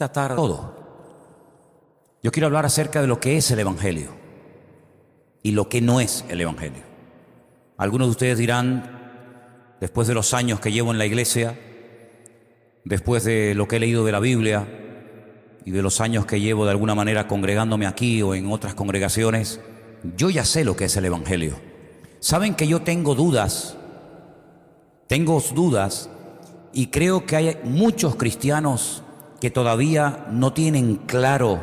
Esta tarde todo. Yo quiero hablar acerca de lo que es el Evangelio y lo que no es el Evangelio. Algunos de ustedes dirán, después de los años que llevo en la iglesia, después de lo que he leído de la Biblia y de los años que llevo de alguna manera congregándome aquí o en otras congregaciones, yo ya sé lo que es el Evangelio. Saben que yo tengo dudas y creo que hay muchos cristianos que todavía no tienen claro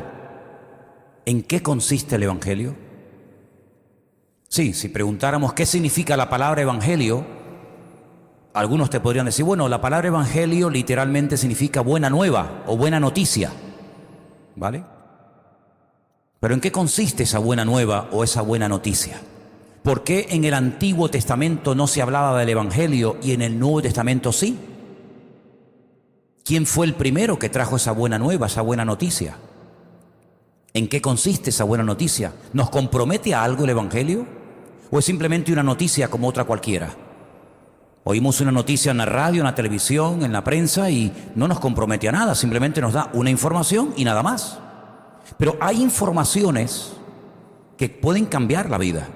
en qué consiste el Evangelio. Sí, si preguntáramos qué significa la palabra Evangelio, algunos te podrían decir, bueno, la palabra Evangelio literalmente significa buena nueva o buena noticia, ¿vale? Pero ¿en qué consiste esa buena nueva o esa buena noticia? ¿Por qué en el Antiguo Testamento no se hablaba del Evangelio y en el Nuevo Testamento sí? ¿Quién fue el primero que trajo esa buena nueva, esa buena noticia? ¿En qué consiste esa buena noticia? ¿Nos compromete a algo el Evangelio? ¿O es simplemente una noticia como otra cualquiera? Oímos una noticia en la radio, en la televisión, en la prensa y no nos compromete a nada, simplemente nos da una información y nada más. Pero hay informaciones que pueden cambiar la vida.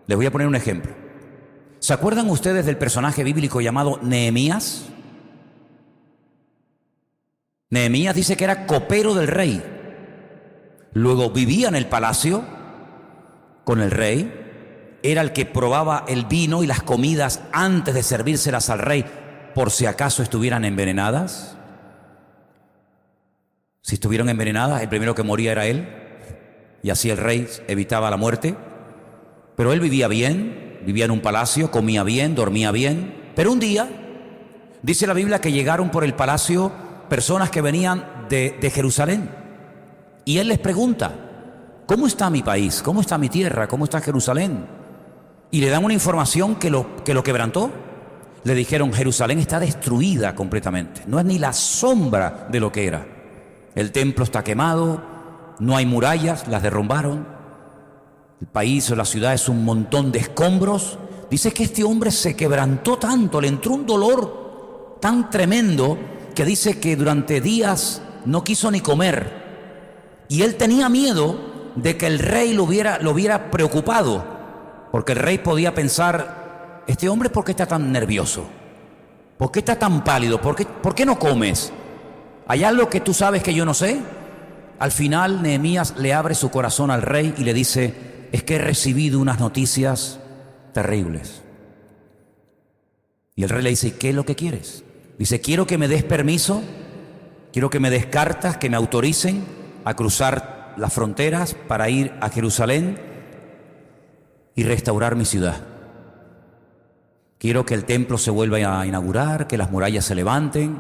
Les voy a poner un ejemplo. ¿Se acuerdan ustedes del personaje bíblico llamado Nehemías? Nehemías dice que era copero del rey. Luego vivía en el palacio con el rey. Era el que probaba el vino y las comidas antes de servírselas al rey, por si acaso estuvieran envenenadas. Si estuvieron envenenadas, el primero que moría era él, y así el rey evitaba la muerte. Pero él vivía bien, vivía en un palacio, comía bien, dormía bien. Pero un día, dice la Biblia que llegaron por el palacio personas que venían de Jerusalén. Y él les pregunta, ¿cómo está mi país? ¿Cómo está mi tierra? ¿Cómo está Jerusalén? Y le dan una información que lo quebrantó. Le dijeron, Jerusalén está destruida completamente. No es ni la sombra de lo que era. El templo está quemado, no hay murallas, las derrumbaron. El país o la ciudad es un montón de escombros. Dice que este hombre se quebrantó tanto, le entró un dolor tan tremendo que dice que durante días no quiso ni comer. Y él tenía miedo de que el rey lo hubiera preocupado, porque el rey podía pensar, este hombre ¿por qué está tan nervioso? ¿Por qué está tan pálido? ¿Por qué no comes? ¿Hay algo que tú sabes que yo no sé? Al final Nehemías le abre su corazón al rey y le dice, es que he recibido unas noticias terribles. Y el rey le dice, ¿qué es lo que quieres? Dice, quiero que me des permiso, quiero que me des cartas que me autoricen a cruzar las fronteras para ir a Jerusalén y restaurar mi ciudad. Quiero que el templo se vuelva a inaugurar, que las murallas se levanten,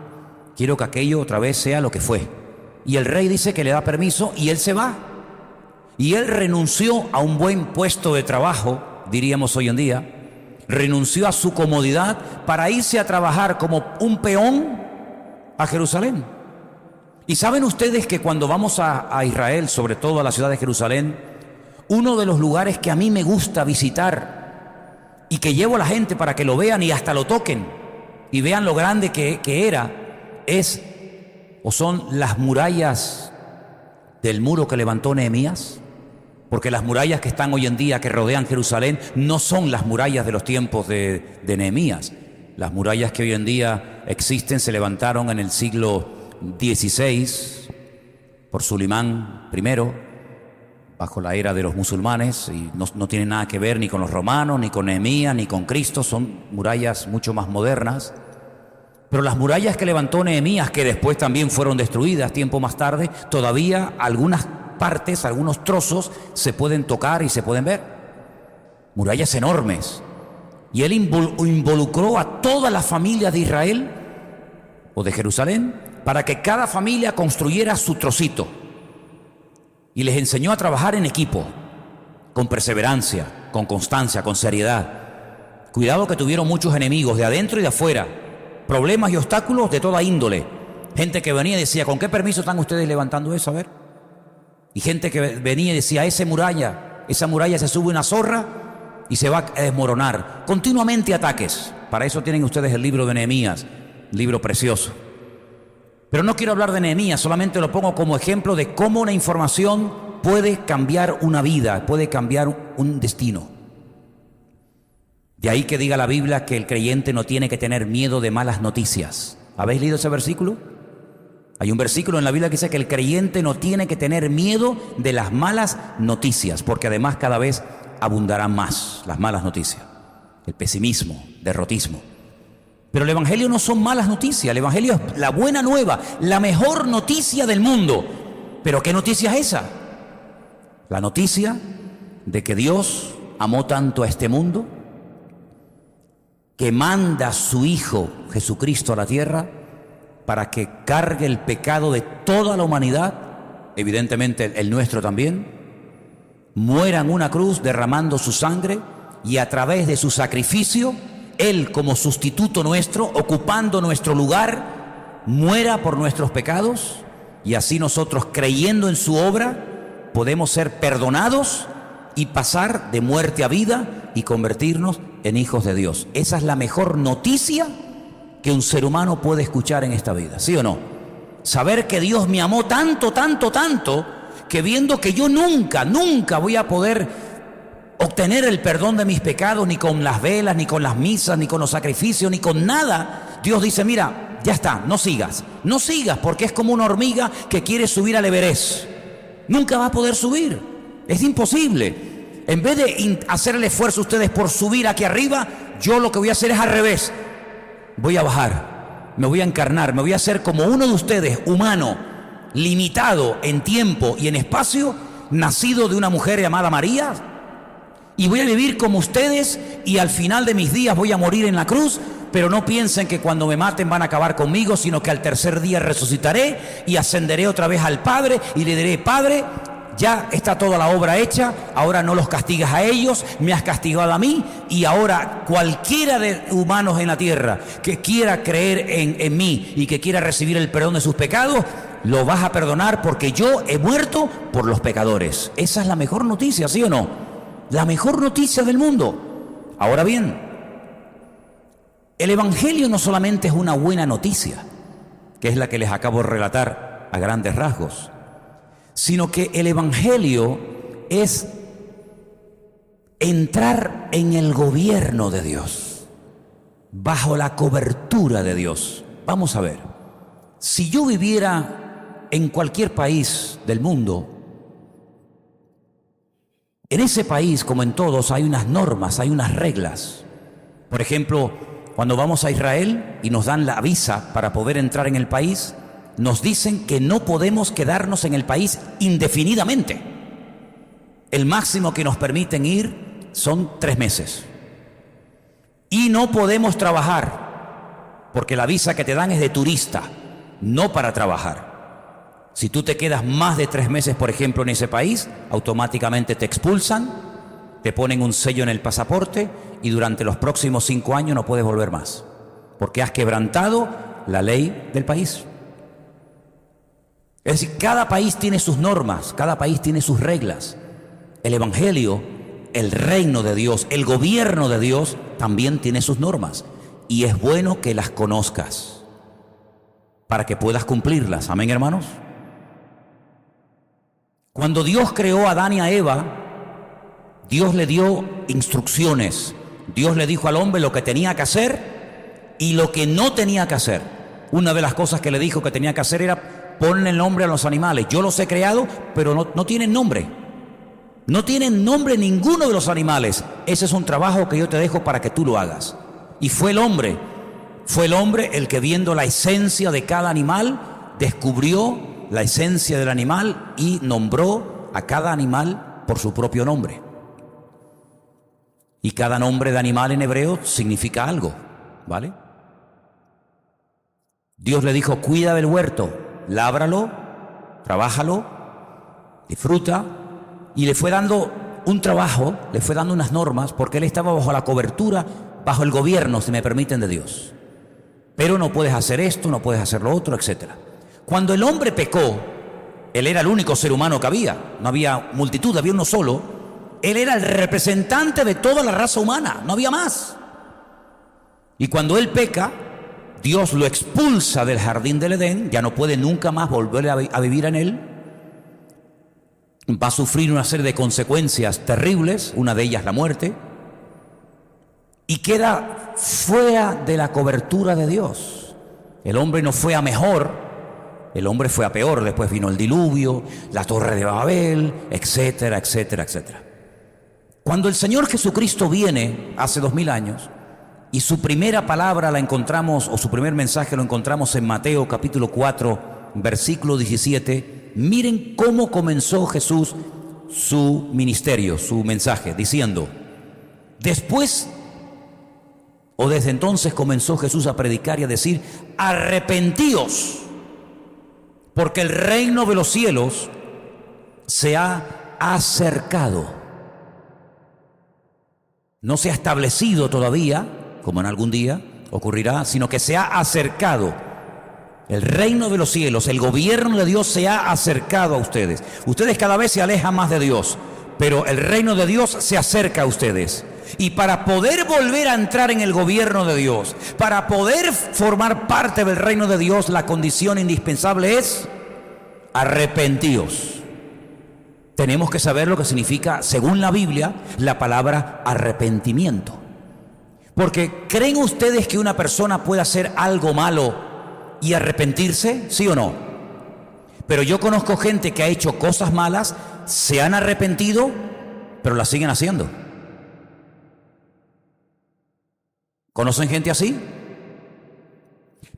quiero que aquello otra vez sea lo que fue. Y el rey dice que le da permiso y él se va. Y él renunció a un buen puesto de trabajo, diríamos hoy en día, renunció a su comodidad para irse a trabajar como un peón a Jerusalén. Y saben ustedes que cuando vamos a Israel, sobre todo a la ciudad de Jerusalén, uno de los lugares que a mí me gusta visitar y que llevo a la gente para que lo vean y hasta lo toquen y vean lo grande que era, son las murallas del muro que levantó Nehemías. Porque las murallas que están hoy en día, que rodean Jerusalén, no son las murallas de los tiempos de Nehemías. Las murallas que hoy en día existen se levantaron en el siglo XVI por Sulimán I, bajo la era de los musulmanes, y no tienen nada que ver ni con los romanos, ni con Nehemías, ni con Cristo. Son murallas mucho más modernas. Pero las murallas que levantó Nehemías, que después también fueron destruidas tiempo más tarde, todavía algunas partes, algunos trozos se pueden tocar y se pueden ver. Murallas enormes. Y él involucró a todas las familias de Israel o de Jerusalén para que cada familia construyera su trocito. Y les enseñó a trabajar en equipo, con perseverancia, con constancia, con seriedad. Cuidado que tuvieron muchos enemigos de adentro y de afuera, problemas y obstáculos de toda índole. Gente que venía y decía, ¿con qué permiso están ustedes levantando eso? A ver. Y gente que venía y decía, esa muralla se sube una zorra y se va a desmoronar. Continuamente ataques. Para eso tienen ustedes el libro de Nehemías, libro precioso. Pero no quiero hablar de Nehemías, solamente lo pongo como ejemplo de cómo una información puede cambiar una vida, puede cambiar un destino. De ahí que diga la Biblia que el creyente no tiene que tener miedo de malas noticias. ¿Habéis leído ese versículo? Hay un versículo en la Biblia que dice que el creyente no tiene que tener miedo de las malas noticias, porque además cada vez abundarán más las malas noticias, el pesimismo, derrotismo. Pero el Evangelio no son malas noticias, el Evangelio es la buena nueva, la mejor noticia del mundo. ¿Pero qué noticia es esa? La noticia de que Dios amó tanto a este mundo que manda a su Hijo Jesucristo a la tierra para que cargue el pecado de toda la humanidad, evidentemente el nuestro también, muera en una cruz derramando su sangre y a través de su sacrificio, Él como sustituto nuestro, ocupando nuestro lugar, muera por nuestros pecados y así nosotros, creyendo en su obra, podemos ser perdonados y pasar de muerte a vida y convertirnos en hijos de Dios. Esa es la mejor noticia que un ser humano puede escuchar en esta vida, ¿sí o no? Saber que Dios me amó tanto, tanto, tanto, que viendo que yo nunca voy a poder obtener el perdón de mis pecados, ni con las velas, ni con las misas, ni con los sacrificios, ni con nada, Dios dice, mira, ya está, no sigas, porque es como una hormiga que quiere subir al Everest. Nunca va a poder subir, es imposible. En vez de hacer el esfuerzo ustedes por subir aquí arriba, yo lo que voy a hacer es al revés. Voy a bajar, me voy a encarnar, me voy a hacer como uno de ustedes, humano, limitado en tiempo y en espacio, nacido de una mujer llamada María, y voy a vivir como ustedes y al final de mis días voy a morir en la cruz, pero no piensen que cuando me maten van a acabar conmigo, sino que al tercer día resucitaré y ascenderé otra vez al Padre y le diré, Padre, ya está toda la obra hecha, ahora no los castigas a ellos, me has castigado a mí, y ahora cualquiera de humanos en la tierra que quiera creer en mí y que quiera recibir el perdón de sus pecados, lo vas a perdonar porque yo he muerto por los pecadores. Esa es la mejor noticia, ¿sí o no? La mejor noticia del mundo. Ahora bien, el Evangelio no solamente es una buena noticia, que es la que les acabo de relatar a grandes rasgos, sino que el Evangelio es entrar en el gobierno de Dios, bajo la cobertura de Dios. Vamos a ver, si yo viviera en cualquier país del mundo, en ese país, como en todos, hay unas normas, hay unas reglas. Por ejemplo, cuando vamos a Israel y nos dan la visa para poder entrar en el país, nos dicen que no podemos quedarnos en el país indefinidamente. El máximo que nos permiten ir son 3 meses. Y no podemos trabajar, porque la visa que te dan es de turista, no para trabajar. Si tú te quedas más de 3 meses, por ejemplo, en ese país, automáticamente te expulsan, te ponen un sello en el pasaporte y durante los próximos 5 años no puedes volver más, porque has quebrantado la ley del país. Es decir, cada país tiene sus normas, cada país tiene sus reglas. El Evangelio, el reino de Dios, el gobierno de Dios también tiene sus normas. Y es bueno que las conozcas para que puedas cumplirlas. Amén, hermanos. Cuando Dios creó a Adán y a Eva, Dios le dio instrucciones. Dios le dijo al hombre lo que tenía que hacer y lo que no tenía que hacer. Una de las cosas que le dijo que tenía que hacer era ponle el nombre a los animales. Yo los he creado, pero no tienen nombre. No tienen nombre ninguno de los animales. Ese es un trabajo que yo te dejo para que tú lo hagas. Y fue el hombre el que, viendo la esencia de cada animal, descubrió la esencia del animal y nombró a cada animal por su propio nombre. Y cada nombre de animal en hebreo significa algo, ¿vale? Dios le dijo, cuida del huerto, lábralo, trabájalo, disfruta, y le fue dando un trabajo, le fue dando unas normas, porque él estaba bajo la cobertura, bajo el gobierno, si me permiten, de Dios. Pero no puedes hacer esto, no puedes hacer lo otro, etc. Cuando el hombre pecó, él era el único ser humano que había, no había multitud, había uno solo. Él era el representante de toda la raza humana, no había más. Y cuando él peca, Dios lo expulsa del jardín del Edén, ya no puede nunca más volver a vivir en él. Va a sufrir una serie de consecuencias terribles, una de ellas la muerte, y queda fuera de la cobertura de Dios. El hombre no fue a mejor, el hombre fue a peor. Después vino el diluvio, la torre de Babel, etcétera, etcétera, etcétera. Cuando el Señor Jesucristo viene hace 2000 años, y su primera palabra la encontramos, o su primer mensaje lo encontramos en Mateo capítulo 4, versículo 17, miren cómo comenzó Jesús su ministerio, su mensaje, diciendo, desde entonces comenzó Jesús a predicar y a decir, arrepentíos, porque el reino de los cielos se ha acercado. No se ha establecido todavía, como en algún día ocurrirá, sino que se ha acercado. El reino de los cielos, el gobierno de Dios se ha acercado a ustedes. Ustedes cada vez se alejan más de Dios, pero el reino de Dios se acerca a ustedes. Y para poder volver a entrar en el gobierno de Dios, para poder formar parte del reino de Dios, la condición indispensable es arrepentíos. Tenemos que saber lo que significa, según la Biblia, la palabra arrepentimiento. Porque ¿creen ustedes que una persona puede hacer algo malo y arrepentirse? ¿Sí o no? Pero yo conozco gente que ha hecho cosas malas, se han arrepentido, pero las siguen haciendo. ¿Conocen gente así?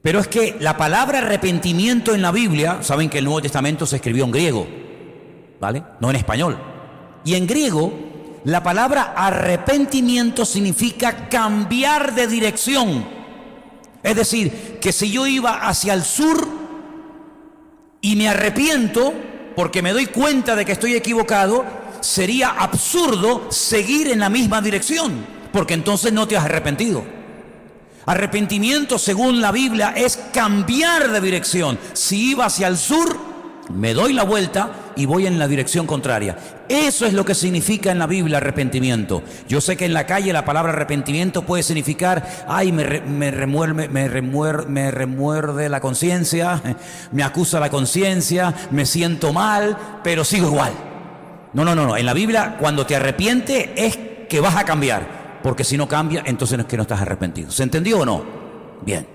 Pero es que la palabra arrepentimiento en la Biblia, saben que el Nuevo Testamento se escribió en griego, ¿vale? No en español. Y en griego, la palabra arrepentimiento significa cambiar de dirección. Es decir, que si yo iba hacia el sur y me arrepiento porque me doy cuenta de que estoy equivocado, sería absurdo seguir en la misma dirección, porque entonces no te has arrepentido. Arrepentimiento, según la Biblia, es cambiar de dirección. Si iba hacia el sur, me doy la vuelta y voy en la dirección contraria. Eso es lo que significa en la Biblia arrepentimiento. Yo sé que en la calle la palabra arrepentimiento puede significar, ay, me remuerde la conciencia, me acusa la conciencia, me siento mal, pero sigo igual. No. En la Biblia, cuando te arrepientes es que vas a cambiar. Porque si no cambia, entonces es que no estás arrepentido. ¿Se entendió o no? Bien.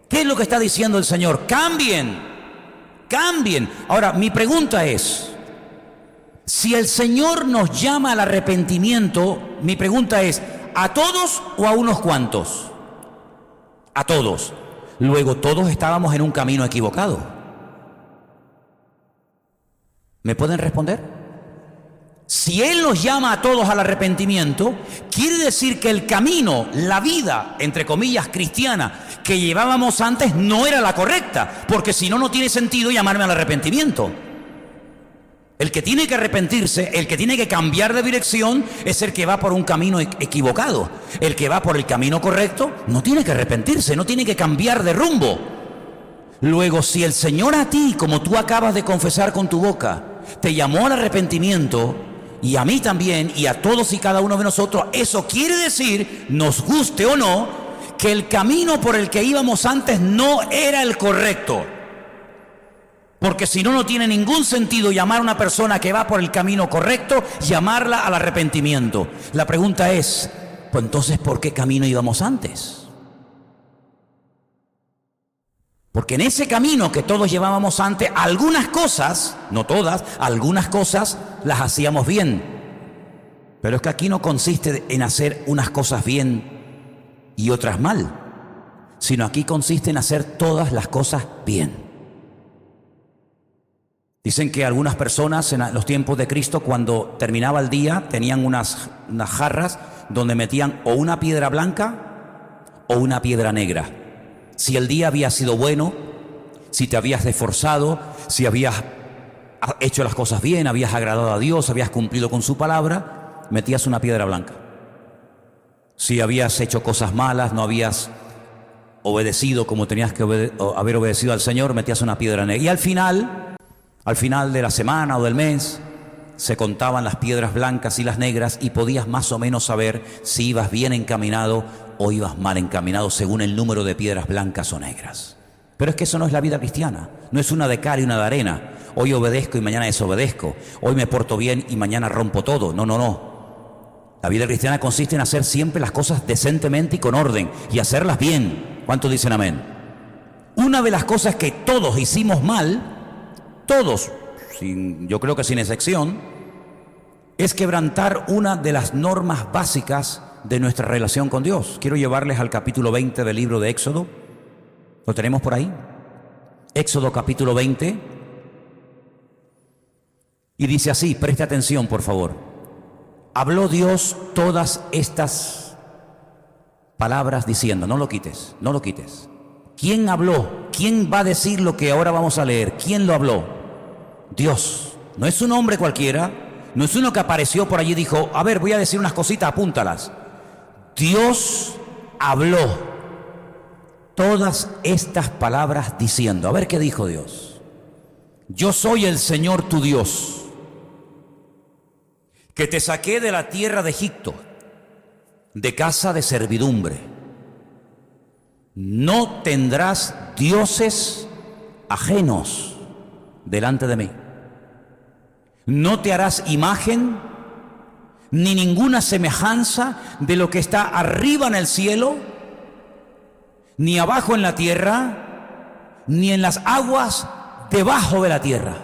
¿Qué es lo que está diciendo el Señor? ¡Cambien! ¡Cambien! Ahora, mi pregunta es, si el Señor nos llama al arrepentimiento, mi pregunta es, ¿a todos o a unos cuantos? A todos. Luego, todos estábamos en un camino equivocado. ¿Me pueden responder? Si Él nos llama a todos al arrepentimiento, quiere decir que el camino, la vida, entre comillas, cristiana, que llevábamos antes no era la correcta, porque si no, no tiene sentido llamarme al arrepentimiento. El que tiene que arrepentirse, el que tiene que cambiar de dirección, es el que va por un camino equivocado. El que va por el camino correcto no tiene que arrepentirse, no tiene que cambiar de rumbo. Luego, si el Señor a ti, como tú acabas de confesar con tu boca, te llamó al arrepentimiento, y a mí también, y a todos y cada uno de nosotros, eso quiere decir, nos guste o no, que el camino por el que íbamos antes no era el correcto. Porque si no, no tiene ningún sentido llamar a una persona que va por el camino correcto, llamarla al arrepentimiento. La pregunta es, pues entonces, ¿por qué camino íbamos antes? Porque en ese camino que todos llevábamos antes, algunas cosas, no todas, algunas cosas las hacíamos bien. Pero es que aquí no consiste en hacer unas cosas bien y otras mal, sino aquí consiste en hacer todas las cosas bien. Dicen que algunas personas en los tiempos de Cristo, cuando terminaba el día, tenían unas jarras donde metían o una piedra blanca o una piedra negra. Si el día había sido bueno, si te habías esforzado, si habías hecho las cosas bien, habías agradado a Dios, habías cumplido con su palabra, metías una piedra blanca. Si habías hecho cosas malas, no habías obedecido como tenías que haber obedecido al Señor, metías una piedra negra. Y al final de la semana o del mes, se contaban las piedras blancas y las negras y podías más o menos saber si ibas bien encaminado o ibas mal encaminado según el número de piedras blancas o negras. Pero es que eso no es la vida cristiana, no es una de cal y una de arena. Hoy obedezco y mañana desobedezco, hoy me porto bien y mañana rompo todo. No, no, no. La vida cristiana consiste en hacer siempre las cosas decentemente y con orden y hacerlas bien. ¿Cuántos dicen amén? Una de las cosas que todos hicimos mal, todos, yo creo que sin excepción, es quebrantar una de las normas básicas de nuestra relación con Dios. Quiero llevarles al capítulo 20 del libro de Éxodo. ¿Lo tenemos por ahí? Éxodo capítulo 20. Y dice así, preste atención por favor. Habló Dios todas estas palabras diciendo, no lo quites, no lo quites. ¿Quién habló? ¿Quién va a decir lo que ahora vamos a leer? ¿Quién lo habló? Dios. No es un hombre cualquiera, no es uno que apareció por allí y dijo, a ver, voy a decir unas cositas, apúntalas. Dios habló todas estas palabras diciendo, a ver qué dijo Dios. Yo soy el Señor tu Dios, que te saqué de la tierra de Egipto, de casa de servidumbre. No tendrás dioses ajenos delante de mí. No te harás imagen ni ninguna semejanza de lo que está arriba en el cielo, ni abajo en la tierra, ni en las aguas debajo de la tierra.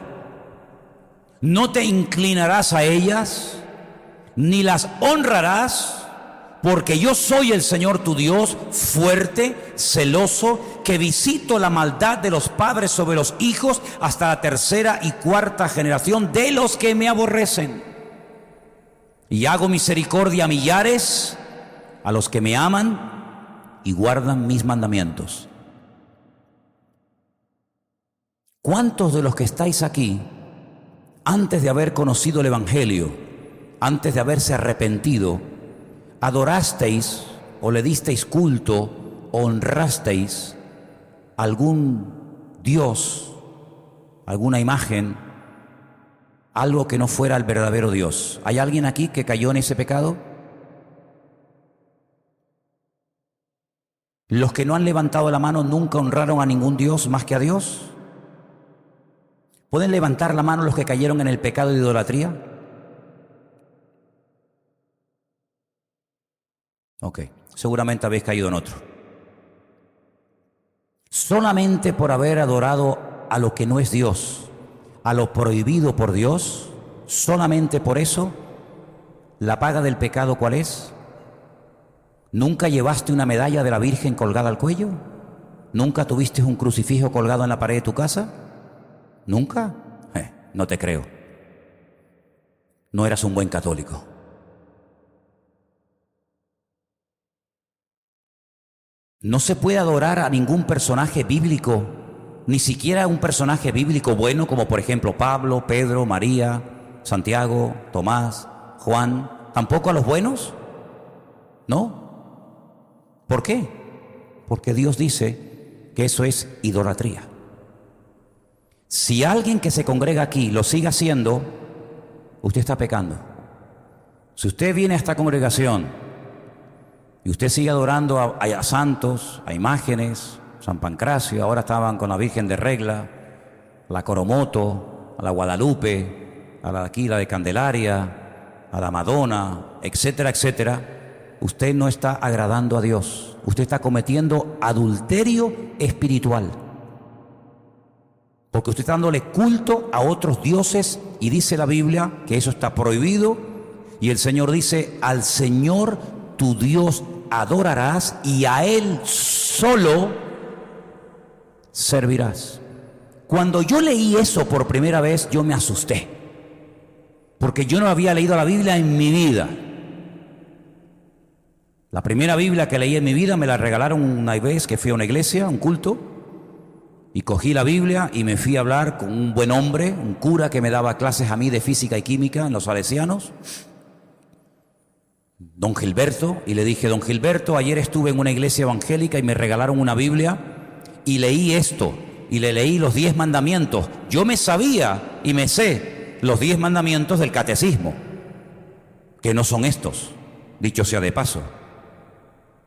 No te inclinarás a ellas, ni las honrarás, porque yo soy el Señor tu Dios, fuerte, celoso, que visito la maldad de los padres sobre los hijos hasta la tercera y cuarta generación de los que me aborrecen. Y hago misericordia a millares, a los que me aman y guardan mis mandamientos. ¿Cuántos de los que estáis aquí, antes de haber conocido el Evangelio, antes de haberse arrepentido, adorasteis o le disteis culto o honrasteis algún Dios, alguna imagen, algo que no fuera el verdadero Dios? ¿Hay alguien aquí que cayó en ese pecado? ¿Los que no han levantado la mano nunca honraron a ningún Dios más que a Dios? ¿Pueden levantar la mano los que cayeron en el pecado de idolatría? Ok, seguramente habéis caído en otro. Solamente por haber adorado a lo que no es Dios, a lo prohibido por Dios, solamente por eso, ¿la paga del pecado cuál es? ¿Nunca llevaste una medalla de la Virgen colgada al cuello? ¿Nunca tuviste un crucifijo colgado en la pared de tu casa? ¿Nunca? No te creo. No eras un buen católico. No se puede adorar a ningún personaje bíblico, ni siquiera a un personaje bíblico bueno como por ejemplo Pablo, Pedro, María, Santiago, Tomás, Juan. ¿Tampoco a los buenos? ¿No? ¿Por qué? Porque Dios dice que eso es idolatría. Si alguien que se congrega aquí lo sigue haciendo, usted está pecando. Si usted viene a esta congregación y usted sigue adorando a santos, a imágenes, San Pancracio, ahora estaban con la Virgen de Regla, la Coromoto, a la Guadalupe, a la aquí, la de Candelaria, a la Madonna, etcétera, etcétera, usted no está agradando a Dios. Usted está cometiendo adulterio espiritual. Porque usted está dándole culto a otros dioses y dice la Biblia que eso está prohibido. Y el Señor dice, al Señor tu Dios adorarás y a Él solo servirás. Cuando yo leí eso por primera vez, yo me asusté. Porque yo no había leído la Biblia en mi vida. La primera Biblia que leí en mi vida me la regalaron una vez que fui a una iglesia, un culto, y cogí la Biblia y me fui a hablar con un buen hombre, un cura que me daba clases a mí de física y química en los salesianos, don Gilberto, y le dije, don Gilberto, ayer estuve en una iglesia evangélica y me regalaron una Biblia y leí esto, y le leí los 10 mandamientos. Yo me sabía y me sé los 10 mandamientos del catecismo, que no son estos, dicho sea de paso.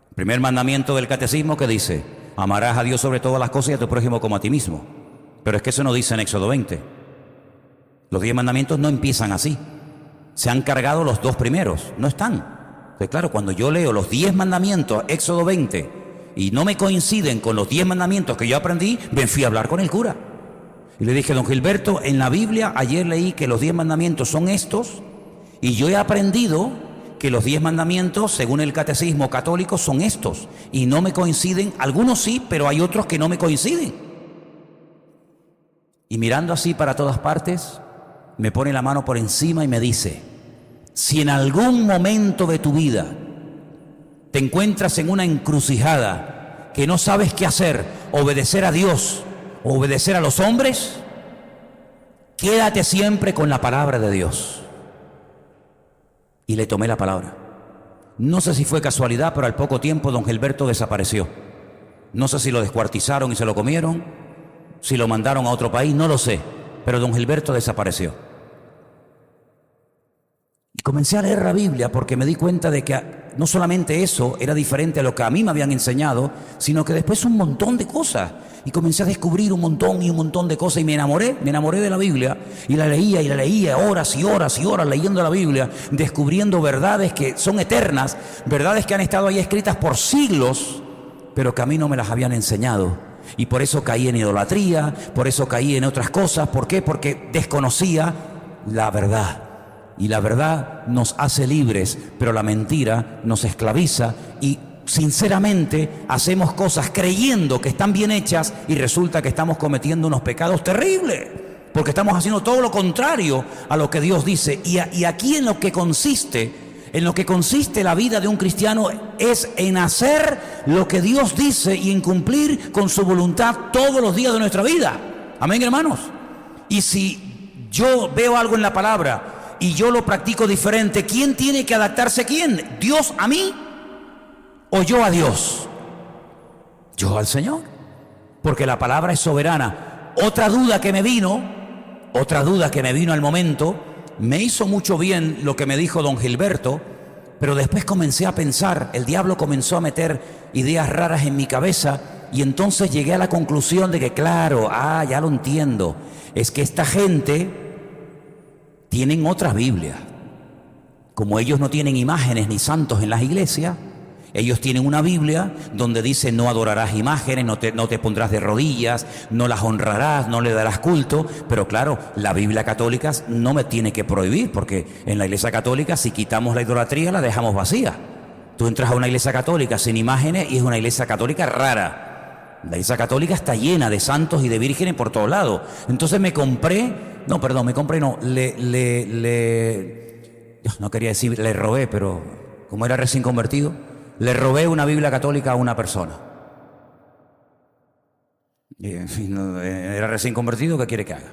El primer mandamiento del catecismo que dice: amarás a Dios sobre todas las cosas y a tu prójimo como a ti mismo. Pero es que eso no dice en Éxodo 20. Los 10 mandamientos no empiezan así. Se han cargado los 2 primeros, no están. Entonces, claro, cuando yo leo los 10 mandamientos, Éxodo 20, y no me coinciden con los 10 mandamientos que yo aprendí, me fui a hablar con el cura. Y le dije: don Gilberto, en la Biblia ayer leí que los 10 mandamientos son estos, y yo he aprendido que los 10 mandamientos, según el catecismo católico, son estos, y no me coinciden. Algunos sí, pero hay otros que no me coinciden. Y mirando así para todas partes, me pone la mano por encima y me dice: si en algún momento de tu vida te encuentras en una encrucijada que no sabes qué hacer, obedecer a Dios o obedecer a los hombres, quédate siempre con la palabra de Dios. Y le tomé la palabra. No sé si fue casualidad, pero al poco tiempo don Gilberto desapareció. No sé si lo descuartizaron y se lo comieron, si lo mandaron a otro país, no lo sé, pero don Gilberto desapareció. Y comencé a leer la Biblia porque me di cuenta de que no solamente eso era diferente a lo que a mí me habían enseñado, sino que después un montón de cosas. Y comencé a descubrir un montón de cosas y me enamoré de la Biblia y la leía horas y horas y horas leyendo la Biblia, descubriendo verdades que son eternas, verdades que han estado ahí escritas por siglos, pero que a mí no me las habían enseñado. Y por eso caí en idolatría, por eso caí en otras cosas. ¿Por qué? Porque desconocía la verdad. Y la verdad nos hace libres, pero la mentira nos esclaviza y sinceramente hacemos cosas creyendo que están bien hechas y resulta que estamos cometiendo unos pecados terribles, porque estamos haciendo todo lo contrario a lo que Dios dice. Y aquí en lo que consiste la vida de un cristiano es en hacer lo que Dios dice y en cumplir con su voluntad todos los días de nuestra vida. Amén, hermanos. Y si yo veo algo en la palabra y yo lo practico diferente, ¿quién tiene que adaptarse? ¿Quién? ¿Dios a mí o yo a Dios? Yo al Señor, porque la palabra es soberana. Otra duda que me vino al momento, me hizo mucho bien lo que me dijo don Gilberto, pero después comencé a pensar, el diablo comenzó a meter ideas raras en mi cabeza y entonces llegué a la conclusión de que claro, ya lo entiendo, es que esta gente tienen otras Biblias. Como ellos no tienen imágenes ni santos en las iglesias, ellos tienen una Biblia donde dice: no adorarás imágenes, no te pondrás de rodillas, no las honrarás, no le darás culto. Pero claro, la Biblia católica no me tiene que prohibir, porque en la iglesia católica, si quitamos la idolatría, la dejamos vacía. Tú entras a una iglesia católica sin imágenes y es una iglesia católica rara. La iglesia católica está llena de santos y de vírgenes por todos lados. Entonces no quería decir le robé, pero como era recién convertido, le robé una Biblia católica a una persona. Era recién convertido, ¿qué quiere que haga?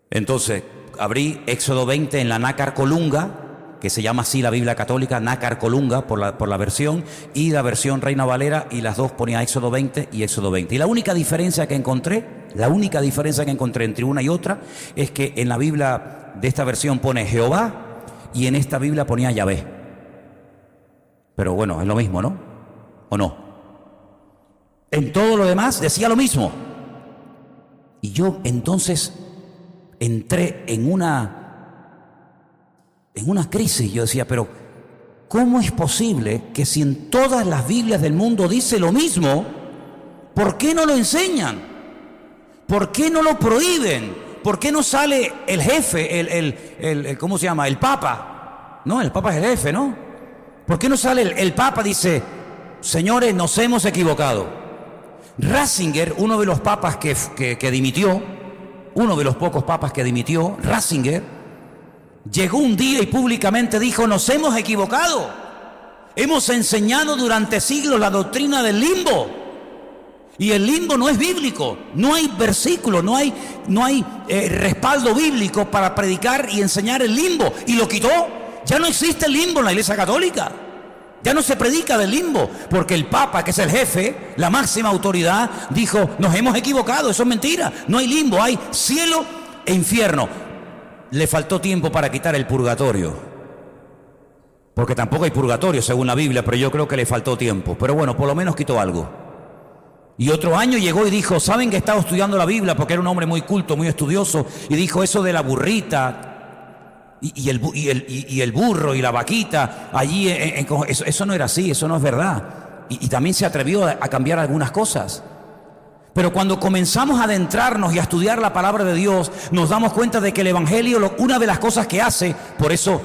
Entonces abrí Éxodo 20 en la Nácar Colunga, que se llama así la Biblia católica, Nácar Colunga por la versión, y la versión Reina Valera, y las dos ponía Éxodo 20 y Éxodo 20. Y la única diferencia que encontré entre una y otra es que en la Biblia de esta versión pone Jehová y en esta Biblia ponía Yahvé. Pero bueno, es lo mismo, ¿no? ¿O no? En todo lo demás decía lo mismo. Y yo entonces entré en una crisis. Yo decía, pero ¿cómo es posible que si en todas las Biblias del mundo dice lo mismo, ¿por qué no lo enseñan? ¿Por qué no lo prohíben? ¿Por qué no sale el jefe, ¿cómo se llama? El Papa. No, el Papa es el jefe, ¿no? ¿Por qué no sale el Papa? Dice: señores, nos hemos equivocado. Ratzinger, uno de los papas que dimitió, uno de los pocos papas que dimitió, Ratzinger, llegó un día y públicamente dijo: nos hemos equivocado. Hemos enseñado durante siglos la doctrina del limbo. Y el limbo no es bíblico, no hay versículo, no hay respaldo bíblico para predicar y enseñar el limbo. Y lo quitó. Ya no existe el limbo en la iglesia católica. Ya no se predica del limbo, porque el Papa, que es el jefe, la máxima autoridad, dijo: nos hemos equivocado, eso es mentira. No hay limbo, hay cielo e infierno. le faltó tiempo para quitar el purgatorio. Porque tampoco hay purgatorio según la Biblia, pero yo creo que le faltó tiempo. Pero bueno, por lo menos quitó algo. Y otro año llegó y dijo, ¿saben que estaba estudiando la Biblia? Porque era un hombre muy culto, muy estudioso. Y dijo eso de la burrita y el burro y la vaquita. Allí, eso no era así, eso no es verdad. Y también se atrevió a cambiar algunas cosas. Pero cuando comenzamos a adentrarnos y a estudiar la palabra de Dios, nos damos cuenta de que el Evangelio, una de las cosas que hace, por eso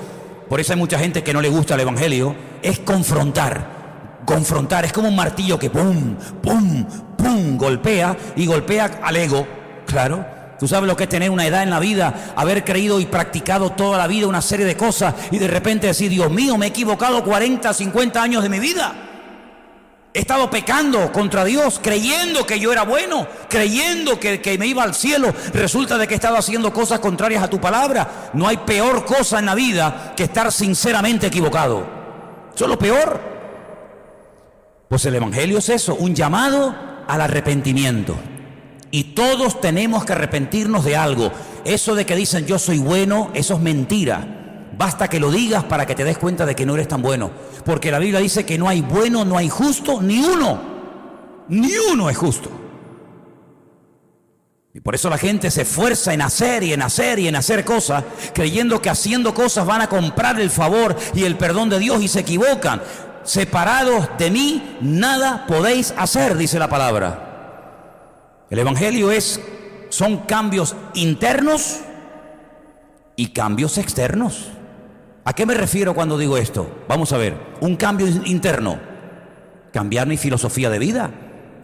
hay mucha gente que no le gusta el Evangelio, es confrontar. Confrontar, es como un martillo que pum, pum, pum, golpea y golpea al ego, claro. Tú sabes lo que es tener una edad en la vida, haber creído y practicado toda la vida una serie de cosas y de repente decir, Dios mío, me he equivocado 40, 50 años de mi vida. He estado pecando contra Dios, creyendo que yo era bueno, creyendo que me iba al cielo. Resulta de que he estado haciendo cosas contrarias a tu palabra. No hay peor cosa en la vida que estar sinceramente equivocado. Eso es lo peor. Pues el Evangelio es eso, un llamado al arrepentimiento. Y todos tenemos que arrepentirnos de algo. Eso de que dicen yo soy bueno, eso es mentira. Basta que lo digas para que te des cuenta de que no eres tan bueno. Porque la Biblia dice que no hay bueno, no hay justo, ni uno. Ni uno es justo. Y por eso la gente se esfuerza en hacer y en hacer y en hacer cosas, creyendo que haciendo cosas van a comprar el favor y el perdón de Dios, y se equivocan. Separados de mí, nada podéis hacer, dice la palabra. El Evangelio son cambios internos y cambios externos. ¿A qué me refiero cuando digo esto? Vamos a ver, un cambio interno, cambiar mi filosofía de vida.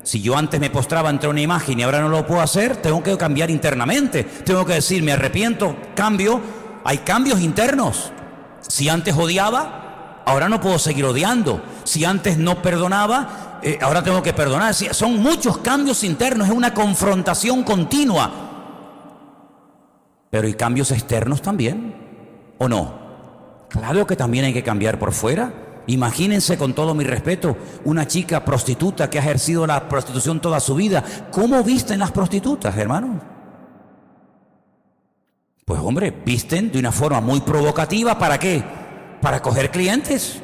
Si yo antes me postraba ante una imagen y ahora no lo puedo hacer, tengo que cambiar internamente. Tengo que decir, me arrepiento, cambio. Hay cambios internos. Si antes odiaba, ahora no puedo seguir odiando. Si antes no perdonaba, ahora tengo que perdonar. Son muchos cambios internos, es una confrontación continua. Pero hay cambios externos también, ¿o no? Claro que también hay que cambiar por fuera. Imagínense, con todo mi respeto, una chica prostituta que ha ejercido la prostitución toda su vida. ¿Cómo visten las prostitutas, hermanos? Pues hombre, visten de una forma muy provocativa. ¿Para qué? Para coger clientes,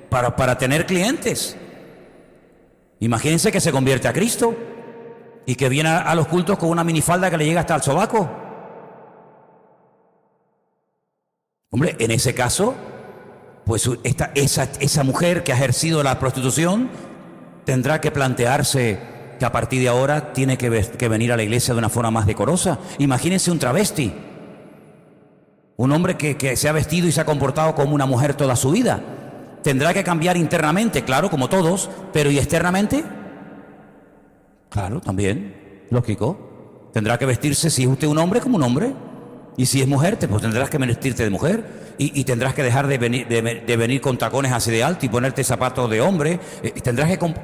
para tener clientes. Imagínense que se convierte a Cristo y que viene a los cultos con una minifalda que le llega hasta el sobaco. Hombre, en ese caso, pues esa mujer que ha ejercido la prostitución tendrá que plantearse que a partir de ahora tiene que venir a la iglesia de una forma más decorosa. Imagínense un travesti, un hombre que se ha vestido y se ha comportado como una mujer toda su vida. Tendrá que cambiar internamente, claro, como todos, pero ¿y externamente? Claro, también, lógico. Tendrá que vestirse, si es usted un hombre, como un hombre. Y si es mujer, pues tendrás que vestirte de mujer. Y tendrás que dejar de venir con tacones así de alto y ponerte zapatos de hombre.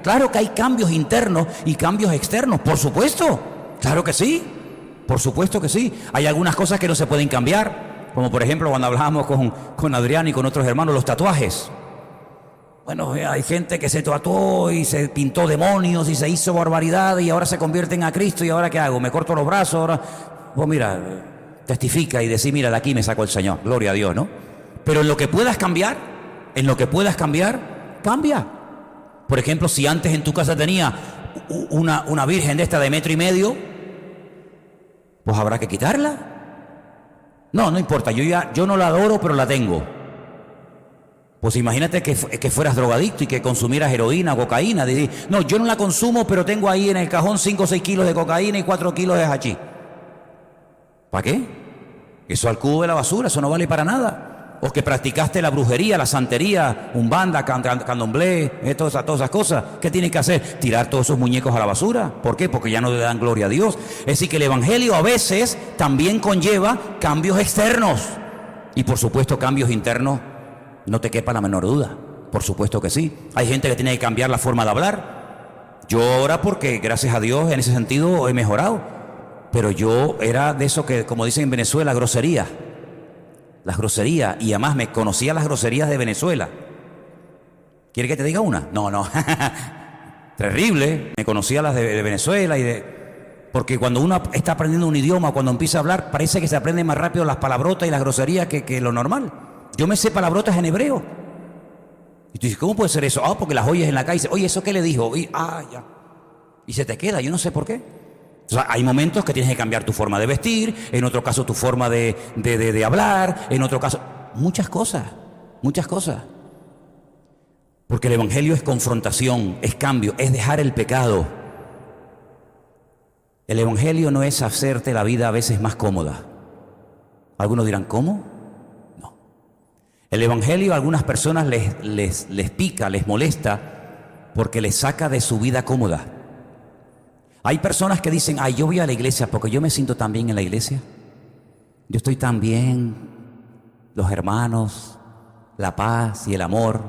Claro que hay cambios internos y cambios externos, por supuesto. Claro que sí, por supuesto que sí. Hay algunas cosas que no se pueden cambiar, como por ejemplo cuando hablábamos con Adrián y con otros hermanos, los tatuajes. Bueno, hay gente que se tatuó y se pintó demonios y se hizo barbaridad y ahora se convierten a Cristo. ¿Y ahora qué hago? ¿Me corto los brazos? Ahora, pues mira, testifica y decir, mira, de aquí me sacó el Señor, gloria a Dios, ¿no? Pero en lo que puedas cambiar, cambia. Por ejemplo, si antes en tu casa tenía una virgen de esta de 1,5 metros, pues habrá que quitarla. No importa, yo no la adoro, pero la tengo. Pues imagínate que fueras drogadicto y que consumieras heroína o cocaína. No, yo no la consumo, pero tengo ahí en el cajón 5 o 6 kilos de cocaína y 4 kilos de hachís. ¿Para qué? Eso al cubo de la basura, eso no vale para nada. O que practicaste la brujería, la santería, umbanda, candomblé, todas esas cosas. ¿Qué tienes que hacer? Tirar todos esos muñecos a la basura. ¿Por qué? Porque ya no le dan gloria a Dios. Es decir, que el Evangelio a veces también conlleva cambios externos. Y por supuesto cambios internos, no te quepa la menor duda. Por supuesto que sí. Hay gente que tiene que cambiar la forma de hablar. Yo ahora, porque gracias a Dios en ese sentido he mejorado. Pero yo era de eso que, como dicen en Venezuela, grosería. Las groserías. Y además me conocía las groserías de Venezuela. ¿Quiere que te diga una? No. Terrible. Me conocía las de Venezuela y de... Porque cuando uno está aprendiendo un idioma, cuando empieza a hablar, parece que se aprende más rápido las palabrotas y las groserías que lo normal. Yo me sé palabrotas en hebreo. Y tú dices, ¿cómo puede ser eso? Ah, porque las oyes en la calle y dices, oye, ¿eso qué le dijo? Y, ya. Y se te queda, yo no sé por qué. O sea, hay momentos que tienes que cambiar tu forma de vestir, en otro caso tu forma de hablar, en otro caso... Muchas cosas. Porque el Evangelio es confrontación, es cambio, es dejar el pecado. El Evangelio no es hacerte la vida a veces más cómoda. Algunos dirán, ¿cómo? No. El Evangelio a algunas personas les pica, les molesta, porque les saca de su vida cómoda. Hay personas que dicen, ay, yo voy a la iglesia porque yo me siento tan bien en la iglesia. Yo estoy tan bien, los hermanos, la paz y el amor,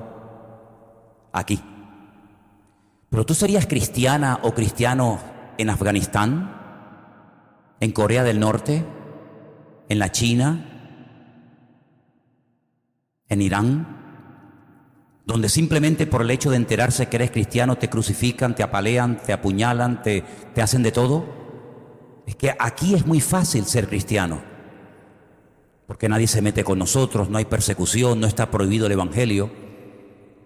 aquí. Pero tú serías cristiana o cristiano en Afganistán, en Corea del Norte, en la China, en Irán, donde simplemente por el hecho de enterarse que eres cristiano te crucifican, te apalean, te apuñalan, te hacen de todo. Es que aquí es muy fácil ser cristiano, porque nadie se mete con nosotros, no hay persecución, no está prohibido el Evangelio.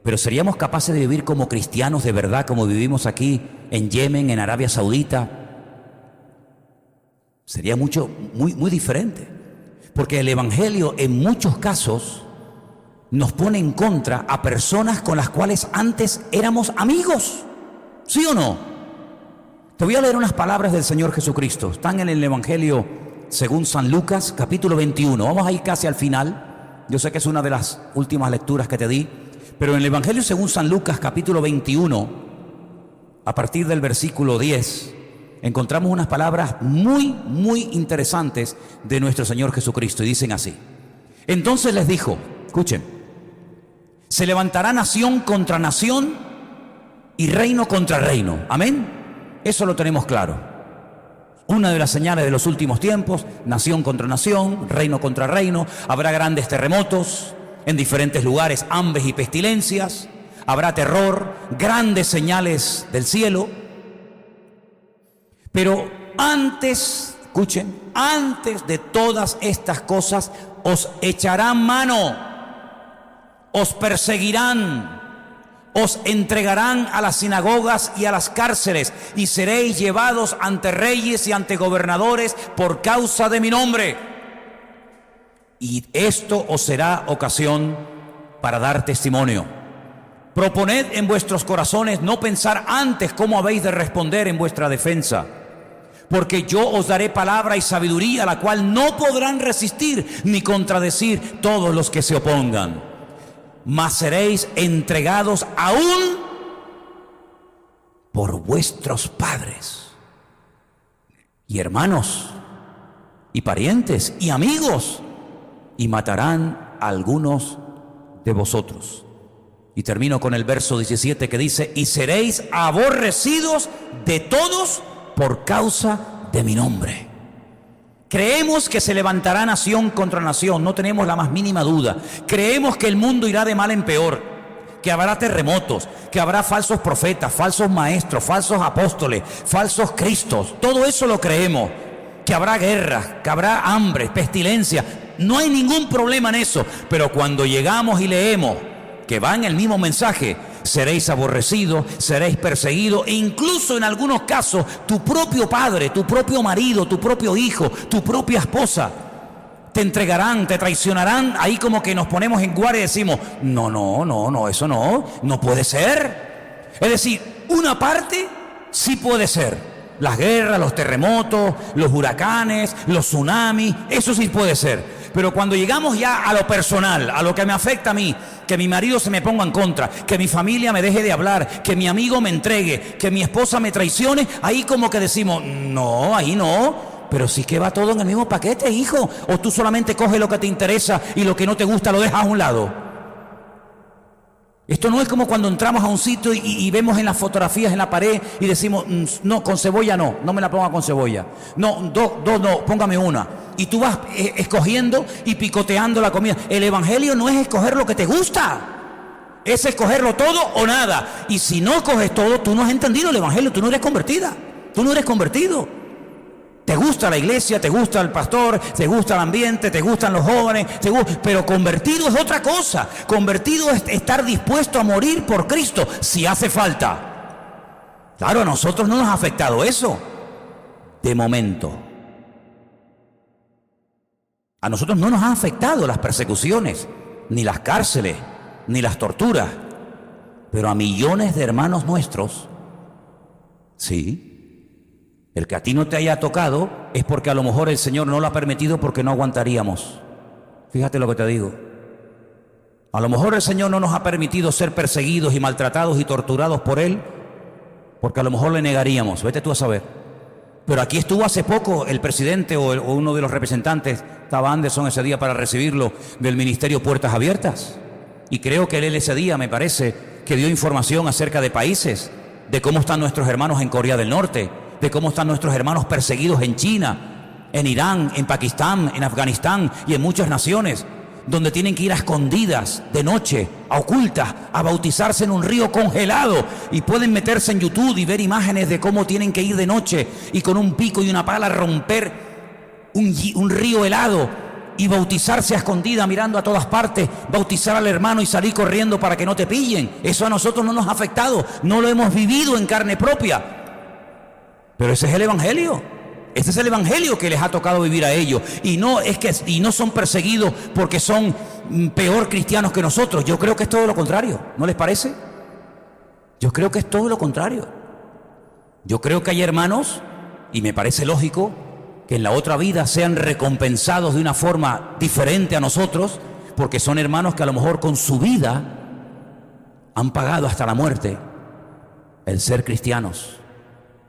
Pero ¿seríamos capaces de vivir como cristianos de verdad, como vivimos aquí en Yemen, en Arabia Saudita? Sería muy diferente. Porque el Evangelio en muchos casos nos pone en contra a personas con las cuales antes éramos amigos. ¿Sí o no? Te voy a leer unas palabras del Señor Jesucristo. Están en el Evangelio según San Lucas, capítulo 21. Vamos a ir casi al final. Yo sé que es una de las últimas lecturas que te di. Pero en el Evangelio según San Lucas, capítulo 21, a partir del versículo 10, encontramos unas palabras muy interesantes de nuestro Señor Jesucristo. Y dicen así. Entonces les dijo, escuchen, se levantará nación contra nación y reino contra reino. Amén. Eso lo tenemos claro. Una de las señales de los últimos tiempos, nación contra nación, reino contra reino. Habrá grandes terremotos en diferentes lugares, hambres y pestilencias. Habrá terror, grandes señales del cielo. Pero antes, escuchen, antes de todas estas cosas, os echarán mano, os perseguirán, os entregarán a las sinagogas y a las cárceles, y seréis llevados ante reyes y ante gobernadores por causa de mi nombre. Y esto os será ocasión para dar testimonio. Proponed en vuestros corazones no pensar antes cómo habéis de responder en vuestra defensa, porque yo os daré palabra y sabiduría, la cual no podrán resistir ni contradecir todos los que se opongan. Mas seréis entregados aún por vuestros padres y hermanos y parientes y amigos, y matarán a algunos de vosotros. Y termino con el verso 17 que dice, y seréis aborrecidos de todos por causa de mi nombre. Creemos que se levantará nación contra nación, no tenemos la más mínima duda. Creemos que el mundo irá de mal en peor, que habrá terremotos, que habrá falsos profetas, falsos maestros, falsos apóstoles, falsos cristos. Todo eso lo creemos. Que habrá guerras, que habrá hambre, pestilencia. No hay ningún problema en eso. Pero cuando llegamos y leemos que va en el mismo mensaje, seréis aborrecidos, seréis perseguidos, e incluso en algunos casos tu propio padre, tu propio marido, tu propio hijo, tu propia esposa te entregarán, te traicionarán. Ahí como que nos ponemos en guardia y decimos, no, eso no puede ser. Es decir, una parte sí puede ser. Las guerras, los terremotos, los huracanes, los tsunamis, eso sí puede ser. Pero cuando llegamos ya a lo personal, a lo que me afecta a mí, que mi marido se me ponga en contra, que mi familia me deje de hablar, que mi amigo me entregue, que mi esposa me traicione, ahí como que decimos, no, ahí no. Pero sí que va todo en el mismo paquete, hijo. O tú solamente coges lo que te interesa y lo que no te gusta lo dejas a un lado. Esto no es como cuando entramos a un sitio y vemos en las fotografías en la pared y decimos, no, con cebolla no me la ponga con cebolla. No, dos no, póngame una. Y tú vas escogiendo y picoteando la comida. El Evangelio no es escoger lo que te gusta, es escogerlo todo o nada. Y si no coges todo, tú no has entendido el Evangelio, tú no eres convertida, tú no eres convertido. Te gusta la iglesia, te gusta el pastor, te gusta el ambiente, te gustan los jóvenes, pero convertido es otra cosa. Convertido es estar dispuesto a morir por Cristo si hace falta. Claro, a nosotros no nos ha afectado eso, de momento. A nosotros no nos han afectado las persecuciones, ni las cárceles, ni las torturas. Pero a millones de hermanos nuestros, sí. El que a ti no te haya tocado es porque a lo mejor el Señor no lo ha permitido porque no aguantaríamos. Fíjate lo que te digo. A lo mejor el Señor no nos ha permitido ser perseguidos y maltratados y torturados por Él porque a lo mejor le negaríamos. Vete tú a saber. Pero aquí estuvo hace poco el presidente o uno de los representantes, estaba Anderson ese día para recibirlo, del Ministerio Puertas Abiertas. Y creo que él ese día, me parece, que dio información acerca de países, de cómo están nuestros hermanos en Corea del Norte, de cómo están nuestros hermanos perseguidos en China, en Irán, en Pakistán, en Afganistán y en muchas naciones, donde tienen que ir a escondidas, de noche, a ocultas, a bautizarse en un río congelado, y pueden meterse en YouTube y ver imágenes de cómo tienen que ir de noche y con un pico y una pala romper un río helado y bautizarse a escondida mirando a todas partes, bautizar al hermano y salir corriendo para que no te pillen. Eso a nosotros no nos ha afectado, no lo hemos vivido en carne propia. Pero ese es el evangelio. Ese es el evangelio que les ha tocado vivir a ellos. Y no son perseguidos porque son peor cristianos que nosotros. Yo creo que es todo lo contrario. ¿No les parece? Yo creo que es todo lo contrario. Yo creo que hay hermanos, y me parece lógico, que en la otra vida sean recompensados de una forma diferente a nosotros, porque son hermanos que a lo mejor con su vida han pagado hasta la muerte el ser cristianos.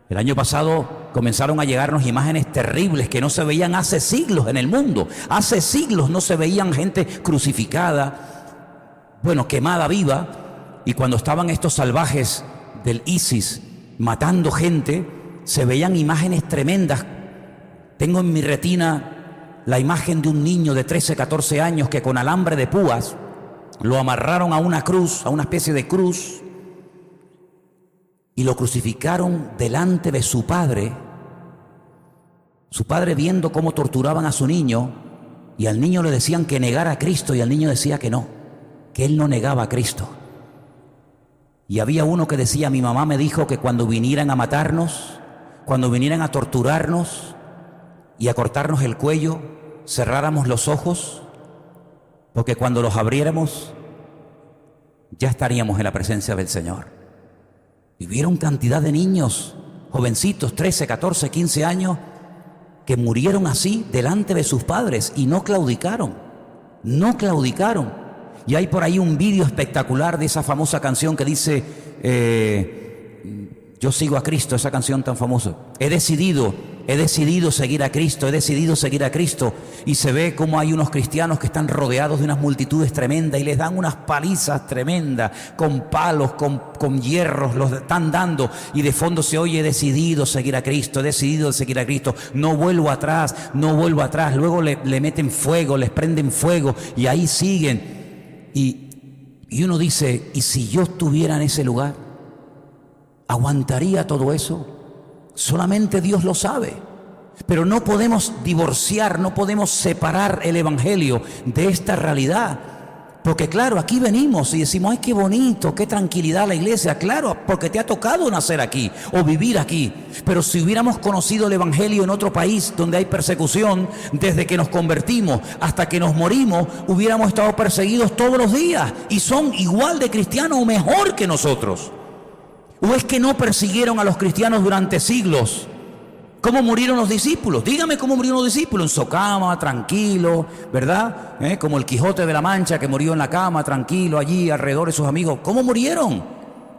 El año pasado comenzaron a llegarnos imágenes terribles que no se veían hace siglos en el mundo. Hace siglos no se veían gente crucificada, quemada viva. Y cuando estaban estos salvajes del ISIS matando gente, se veían imágenes tremendas. Tengo en mi retina la imagen de un niño de 13, 14 años que con alambre de púas lo amarraron a una cruz, a una especie de cruz, y lo crucificaron delante de su padre viendo cómo torturaban a su niño, y al niño le decían que negara a Cristo, y el niño decía que no, que él no negaba a Cristo. Y había uno que decía: mi mamá me dijo que cuando vinieran a matarnos, cuando vinieran a torturarnos y a cortarnos el cuello, cerráramos los ojos, porque cuando los abriéramos ya estaríamos en la presencia del Señor. Vivieron cantidad de niños, jovencitos, 13, 14, 15 años, que murieron así delante de sus padres y no claudicaron. No claudicaron. Y hay por ahí un vídeo espectacular de esa famosa canción que dice, yo sigo a Cristo, esa canción tan famosa. He decidido seguir a Cristo, he decidido seguir a Cristo. Y se ve como hay unos cristianos que están rodeados de unas multitudes tremendas y les dan unas palizas tremendas, con palos, con hierros, los están dando. Y de fondo se oye: he decidido seguir a Cristo, he decidido seguir a Cristo. No vuelvo atrás, no vuelvo atrás. Luego le meten fuego, les prenden fuego y ahí siguen. Y uno dice: ¿y si yo estuviera en ese lugar? ¿Aguantaría todo eso? Solamente Dios lo sabe. Pero no podemos divorciar, no podemos separar el evangelio de esta realidad. Porque claro, aquí venimos y decimos: ay, qué bonito, qué tranquilidad la iglesia. Claro, porque te ha tocado nacer aquí o vivir aquí. Pero si hubiéramos conocido el evangelio en otro país donde hay persecución, desde que nos convertimos hasta que nos morimos, hubiéramos estado perseguidos todos los días. Y son igual de cristianos o mejor que nosotros. ¿O es que no persiguieron a los cristianos durante siglos? ¿Cómo murieron los discípulos? Dígame cómo murieron los discípulos. En su cama, tranquilo, ¿verdad? Como el Quijote de la Mancha, que murió en la cama, tranquilo, allí alrededor de sus amigos. ¿Cómo murieron?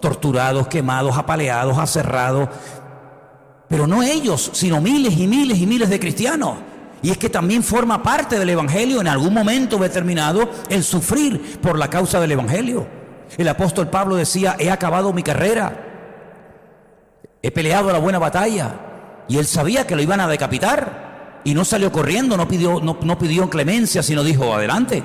Torturados, quemados, apaleados, aserrados. Pero no ellos, sino miles y miles y miles de cristianos. Y es que también forma parte del evangelio en algún momento determinado el sufrir por la causa del evangelio. El apóstol Pablo decía: he acabado mi carrera, he peleado la buena batalla. Y él sabía que lo iban a decapitar y no salió corriendo, no pidió clemencia, sino dijo: adelante.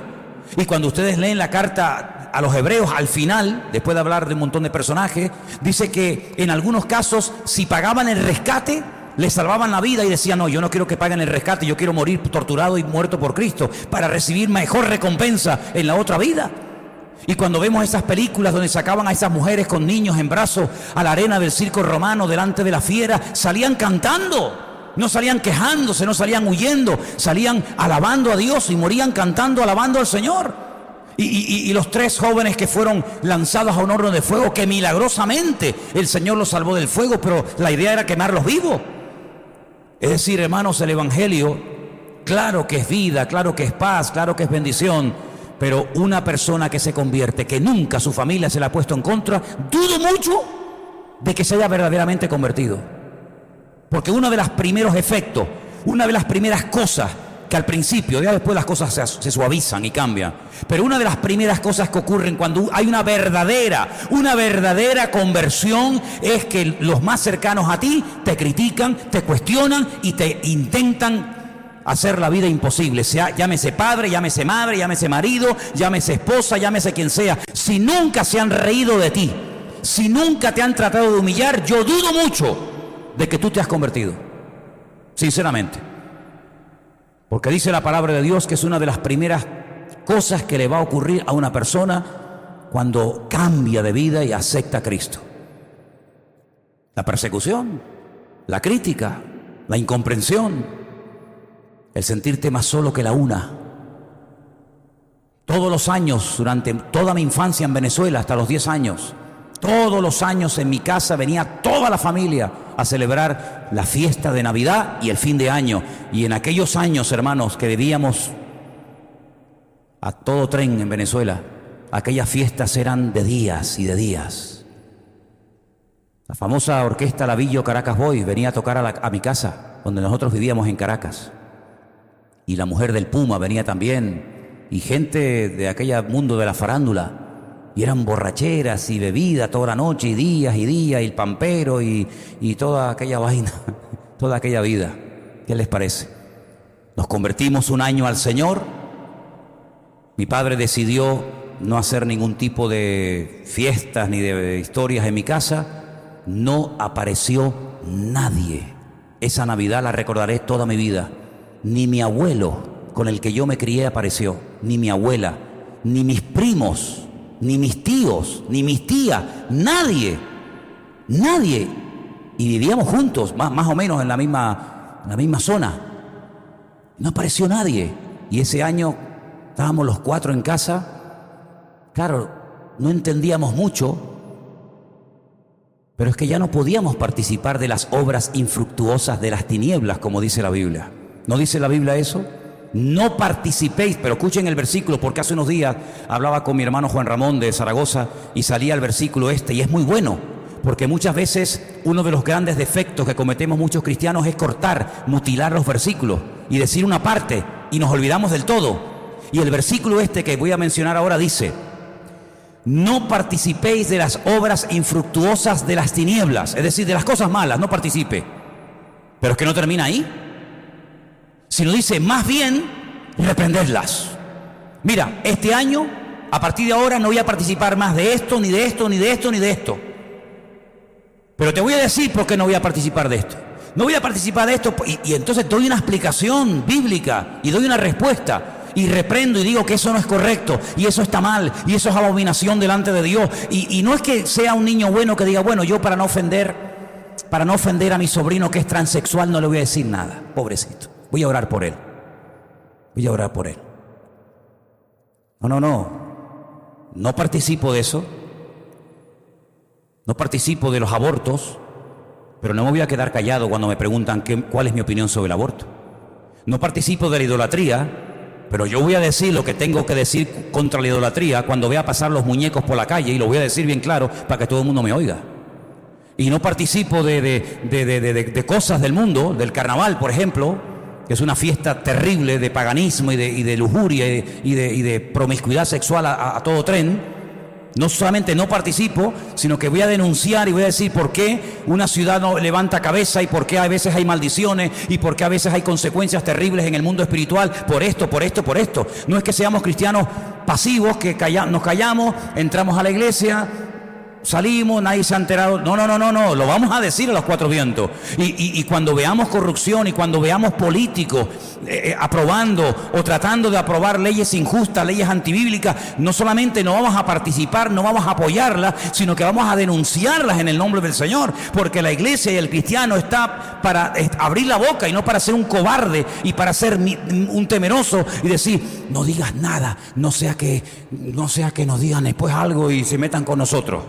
Y cuando ustedes leen la carta a los hebreos, al final, después de hablar de un montón de personajes, dice que en algunos casos, si pagaban el rescate, le salvaban la vida y decían, no, yo no quiero que paguen el rescate, yo quiero morir torturado y muerto por Cristo para recibir mejor recompensa en la otra vida. Y cuando vemos esas películas donde sacaban a esas mujeres con niños en brazos a la arena del circo romano delante de la fiera, salían cantando, no salían quejándose, no salían huyendo, salían alabando a Dios y morían cantando, alabando al Señor. Y los 3 jóvenes que fueron lanzados a un horno de fuego, que milagrosamente el Señor los salvó del fuego, pero la idea era quemarlos vivos. Es decir, hermanos, el Evangelio, claro que es vida, claro que es paz, claro que es bendición, pero una persona que se convierte, que nunca su familia se la ha puesto en contra, dudo mucho de que se haya verdaderamente convertido. Porque uno de los primeros efectos, una de las primeras cosas que al principio, ya después las cosas se suavizan y cambian, pero una de las primeras cosas que ocurren cuando hay una verdadera conversión es que los más cercanos a ti te critican, te cuestionan y te intentan hacer la vida imposible, sea, llámese padre, llámese madre, llámese marido, llámese esposa, llámese quien sea. Si nunca se han reído de ti, si nunca te han tratado de humillar, yo dudo mucho de que tú te has convertido, sinceramente. Porque dice la palabra de Dios que es una de las primeras cosas que le va a ocurrir a una persona cuando cambia de vida y acepta a Cristo. La persecución, la crítica, la incomprensión, el sentirte más solo que la una. Todos los años, durante toda mi infancia en Venezuela, hasta los 10 años, todos los años en mi casa venía toda la familia a celebrar la fiesta de Navidad y el fin de año. Y en aquellos años, hermanos, que vivíamos a todo tren en Venezuela, aquellas fiestas eran de días y de días. La famosa orquesta Lavillo Caracas Boys venía a tocar a mi casa, donde nosotros vivíamos en Caracas. Y la mujer del Puma venía también, y gente de aquel mundo de la farándula. Y eran borracheras y bebida toda la noche y días, y el pampero y toda aquella vaina, toda aquella vida. ¿Qué les parece? Nos convertimos un año al Señor. Mi padre decidió no hacer ningún tipo de fiestas ni de historias en mi casa. No apareció nadie. Esa Navidad la recordaré toda mi vida. Ni mi abuelo con el que yo me crié apareció, ni mi abuela, ni mis primos, ni mis tíos, ni mis tías, nadie. Y vivíamos juntos, más o menos en la misma zona. No apareció nadie. Y ese año estábamos los 4 en casa. Claro, no entendíamos mucho, pero es que ya no podíamos participar de las obras infructuosas de las tinieblas, como dice la Biblia. ¿No dice la Biblia eso? No participéis, pero escuchen el versículo, porque hace unos días hablaba con mi hermano Juan Ramón de Zaragoza y salía el versículo y es muy bueno, porque muchas veces uno de los grandes defectos que cometemos muchos cristianos es cortar, mutilar los versículos y decir una parte y nos olvidamos del todo. Y el versículo que voy a mencionar ahora dice: no participéis de las obras infructuosas de las tinieblas, es decir, de las cosas malas, no participe. Pero es que no termina ahí, sino dice, más bien, reprendedlas. Mira, este año, a partir de ahora, no voy a participar más de esto, ni de esto, ni de esto, ni de esto. Pero te voy a decir por qué no voy a participar de esto. No voy a participar de esto, y entonces doy una explicación bíblica, y doy una respuesta, y reprendo y digo que eso no es correcto, y eso está mal, y eso es abominación delante de Dios. Y no es que sea un niño bueno que diga, bueno, yo para no ofender a mi sobrino que es transexual no le voy a decir nada, pobrecito. Voy a orar por él. No participo de eso. No participo de los abortos, pero no me voy a quedar callado cuando me preguntan cuál es mi opinión sobre el aborto. No participo de la idolatría, pero yo voy a decir lo que tengo que decir contra la idolatría cuando vea pasar los muñecos por la calle, y lo voy a decir bien claro para que todo el mundo me oiga. Y no participo de cosas del mundo, del carnaval, por ejemplo, que es una fiesta terrible de paganismo y de lujuria y de promiscuidad sexual a todo tren. No solamente no participo, sino que voy a denunciar y voy a decir por qué una ciudad no levanta cabeza, y por qué a veces hay maldiciones, y por qué a veces hay consecuencias terribles en el mundo espiritual, por esto. No es que seamos cristianos pasivos, que nos callamos, entramos a la iglesia, salimos, nadie se ha enterado. No, lo vamos a decir a los cuatro vientos. Y cuando veamos corrupción y cuando veamos políticos aprobando o tratando de aprobar leyes injustas, leyes antibíblicas, no solamente no vamos a participar, no vamos a apoyarlas, sino que vamos a denunciarlas en el nombre del Señor, porque la iglesia y el cristiano está para abrir la boca y no para ser un cobarde y para ser un temeroso y decir, no digas nada, no sea que nos digan después algo y se metan con nosotros.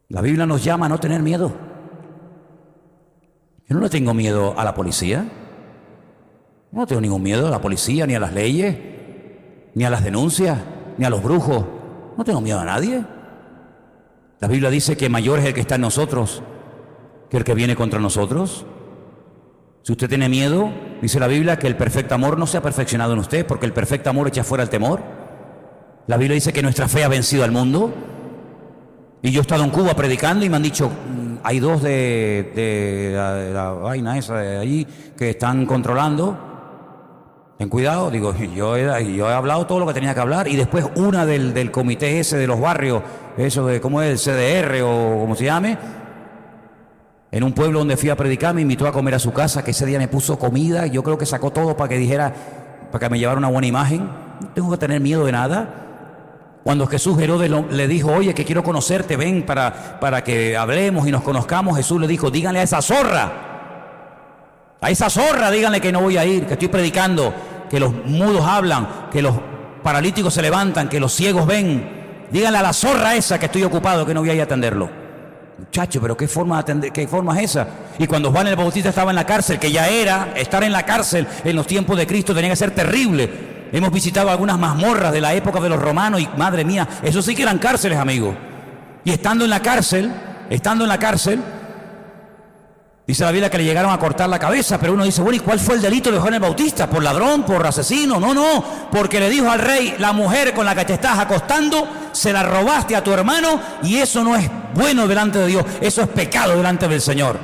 La Biblia nos llama a no tener miedo. Yo no le tengo miedo a la policía. Yo no tengo ningún miedo a la policía, ni a las leyes, ni a las denuncias, ni a los brujos. No tengo miedo a nadie. La Biblia dice que mayor es el que está en nosotros que el que viene contra nosotros. Si usted tiene miedo, dice la Biblia que el perfecto amor no se ha perfeccionado en usted, porque el perfecto amor echa fuera el temor. La Biblia dice que nuestra fe ha vencido al mundo. Y yo he estado en Cuba predicando y me han dicho, hay dos de la vaina esa de allí que están controlando. Ten cuidado, digo, yo he hablado todo lo que tenía que hablar. Y después una del comité ese de los barrios, eso de, ¿cómo es? El CDR o como se llame. En un pueblo donde fui a predicar me invitó a comer a su casa, que ese día me puso comida. Yo creo que sacó todo para que dijera, para que me llevara una buena imagen. No tengo que tener miedo de nada. Cuando Jesús Herodes le dijo, oye, que quiero conocerte, ven para que hablemos y nos conozcamos, Jesús le dijo, díganle a esa zorra, díganle que no voy a ir, que estoy predicando, que los mudos hablan, que los paralíticos se levantan, que los ciegos ven. Díganle a la zorra esa que estoy ocupado, que no voy a ir a atenderlo. Muchacho, pero ¿qué forma es esa? Y cuando Juan el Bautista estaba en la cárcel, que ya era, estar en la cárcel en los tiempos de Cristo tenía que ser terrible. Hemos visitado algunas mazmorras de la época de los romanos y madre mía, eso sí que eran cárceles, amigos. Y estando en la cárcel, dice la Biblia que le llegaron a cortar la cabeza, pero uno dice, bueno, ¿y cuál fue el delito de Juan el Bautista? ¿Por ladrón? ¿Por asesino? No, porque le dijo al rey, la mujer con la que te estás acostando, se la robaste a tu hermano y eso no es bueno delante de Dios, eso es pecado delante del Señor.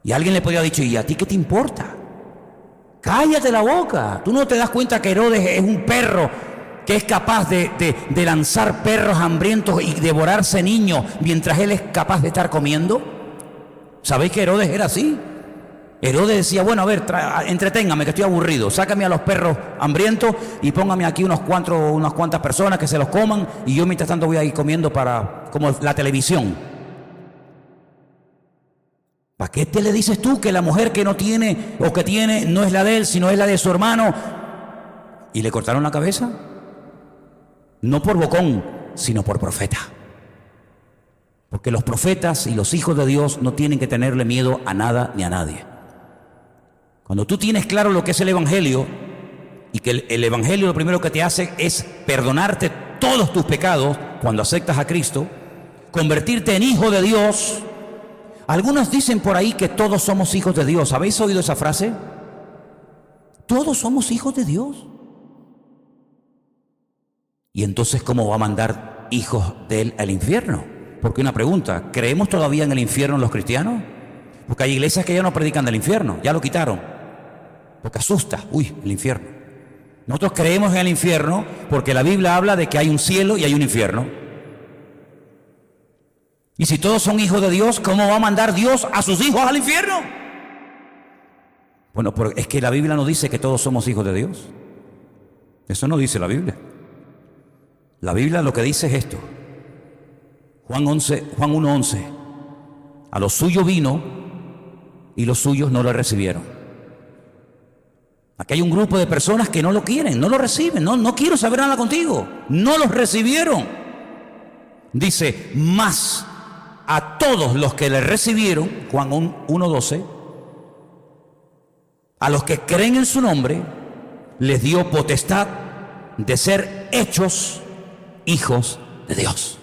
Y alguien le podría haber dicho, ¿y a ti qué te importa? Cállate la boca. ¿Tú no te das cuenta que Herodes es un perro que es capaz de lanzar perros hambrientos y devorarse niños mientras él es capaz de estar comiendo? ¿Sabéis que Herodes era así? Herodes decía, bueno, a ver, entreténgame que estoy aburrido, sácame a los perros hambrientos y póngame aquí unas cuantas personas que se los coman y yo mientras tanto voy a ir comiendo como la televisión. ¿Para qué te le dices tú que la mujer que no tiene o que tiene no es la de él, sino es la de su hermano? ¿Y le cortaron la cabeza? No por bocón, sino por profeta. Porque los profetas y los hijos de Dios no tienen que tenerle miedo a nada ni a nadie. Cuando tú tienes claro lo que es el Evangelio, y que el Evangelio lo primero que te hace es perdonarte todos tus pecados cuando aceptas a Cristo, convertirte en hijo de Dios. Algunos dicen por ahí que todos somos hijos de Dios. ¿Habéis oído esa frase? Todos somos hijos de Dios. Y entonces, ¿cómo va a mandar hijos de Él al infierno? Porque una pregunta, ¿creemos todavía en el infierno los cristianos? Porque hay iglesias que ya no predican del infierno, ya lo quitaron. Porque asusta, el infierno. Nosotros creemos en el infierno porque la Biblia habla de que hay un cielo y hay un infierno. Y si todos son hijos de Dios, ¿cómo va a mandar Dios a sus hijos al infierno? Bueno, pero es que la Biblia no dice que todos somos hijos de Dios. Eso no dice la Biblia. La Biblia lo que dice es esto. Juan 1:11. A los suyos vino y los suyos no lo recibieron. Aquí hay un grupo de personas que no lo quieren, no lo reciben, no quiero saber nada contigo. No los recibieron. Dice, más a todos los que le recibieron, Juan 1:12, a los que creen en su nombre, les dio potestad de ser hechos hijos de Dios.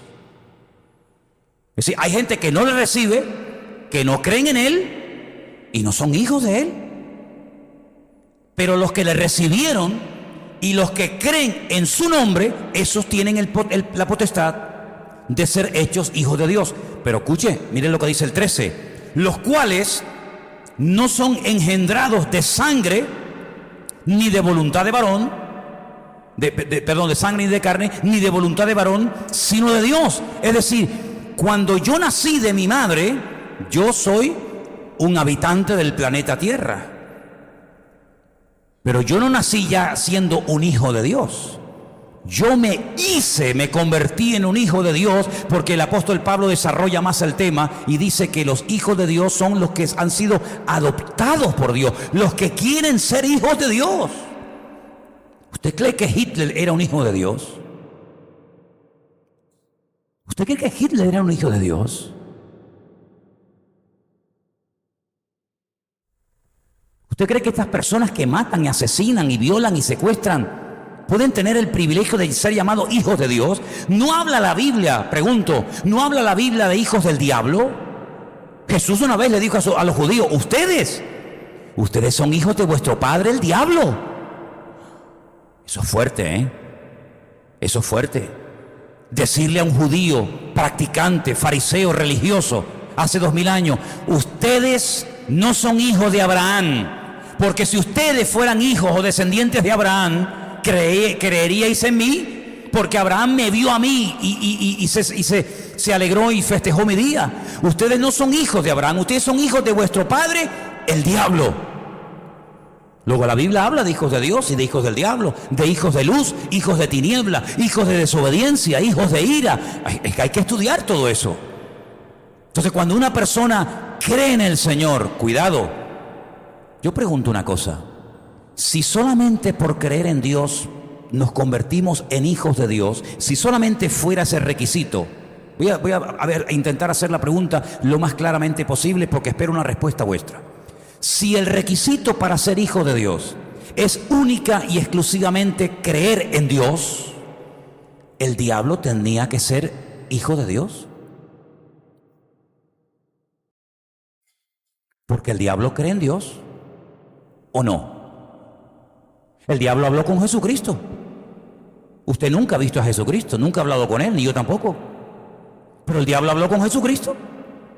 Es decir, hay gente que no le recibe, que no creen en Él y no son hijos de Él. Pero los que le recibieron y los que creen en su nombre, esos tienen la potestad de ser hechos hijos de Dios. Pero escuche, miren lo que dice el 13. Los cuales no son engendrados de sangre, ni de voluntad de varón, de sangre ni de carne, ni de voluntad de varón, sino de Dios. Es decir, cuando yo nací de mi madre, yo soy un habitante del planeta Tierra. Pero yo no nací ya siendo un hijo de Dios. Yo me convertí en un hijo de Dios, porque el apóstol Pablo desarrolla más el tema y dice que los hijos de Dios son los que han sido adoptados por Dios, los que quieren ser hijos de Dios. ¿Usted cree que Hitler era un hijo de Dios? ¿Usted cree que Hitler era un hijo de Dios? ¿Usted cree que estas personas que matan y asesinan y violan y secuestran pueden tener el privilegio de ser llamados hijos de Dios? ¿No habla la Biblia, pregunto, no habla la Biblia de hijos del diablo? Jesús una vez le dijo a los judíos: ustedes son hijos de vuestro padre el diablo. Eso es fuerte, ¿eh? Eso es fuerte. Decirle a un judío practicante, fariseo, religioso, hace 2000 años: ustedes no son hijos de Abraham, porque si ustedes fueran hijos o descendientes de Abraham, creeríais en mí, porque Abraham me vio a mí y se alegró y festejó mi día. Ustedes no son hijos de Abraham, ustedes son hijos de vuestro padre el diablo. Luego la Biblia habla de hijos de Dios y de hijos del diablo, de hijos de luz, hijos de tiniebla, hijos de desobediencia, hijos de ira. Es que hay que estudiar todo eso. Entonces, cuando una persona cree en el Señor, cuidado, yo pregunto una cosa: si solamente por creer en Dios nos convertimos en hijos de Dios, si solamente fuera ese requisito, voy a intentar hacer la pregunta lo más claramente posible, porque espero una respuesta vuestra. Si el requisito para ser hijo de Dios es única y exclusivamente creer en Dios, ¿el diablo tenía que ser hijo de Dios? Porque el diablo cree en Dios, ¿o no? El diablo habló con Jesucristo. Usted nunca ha visto a Jesucristo, nunca ha hablado con él, ni yo tampoco. Pero el diablo habló con Jesucristo,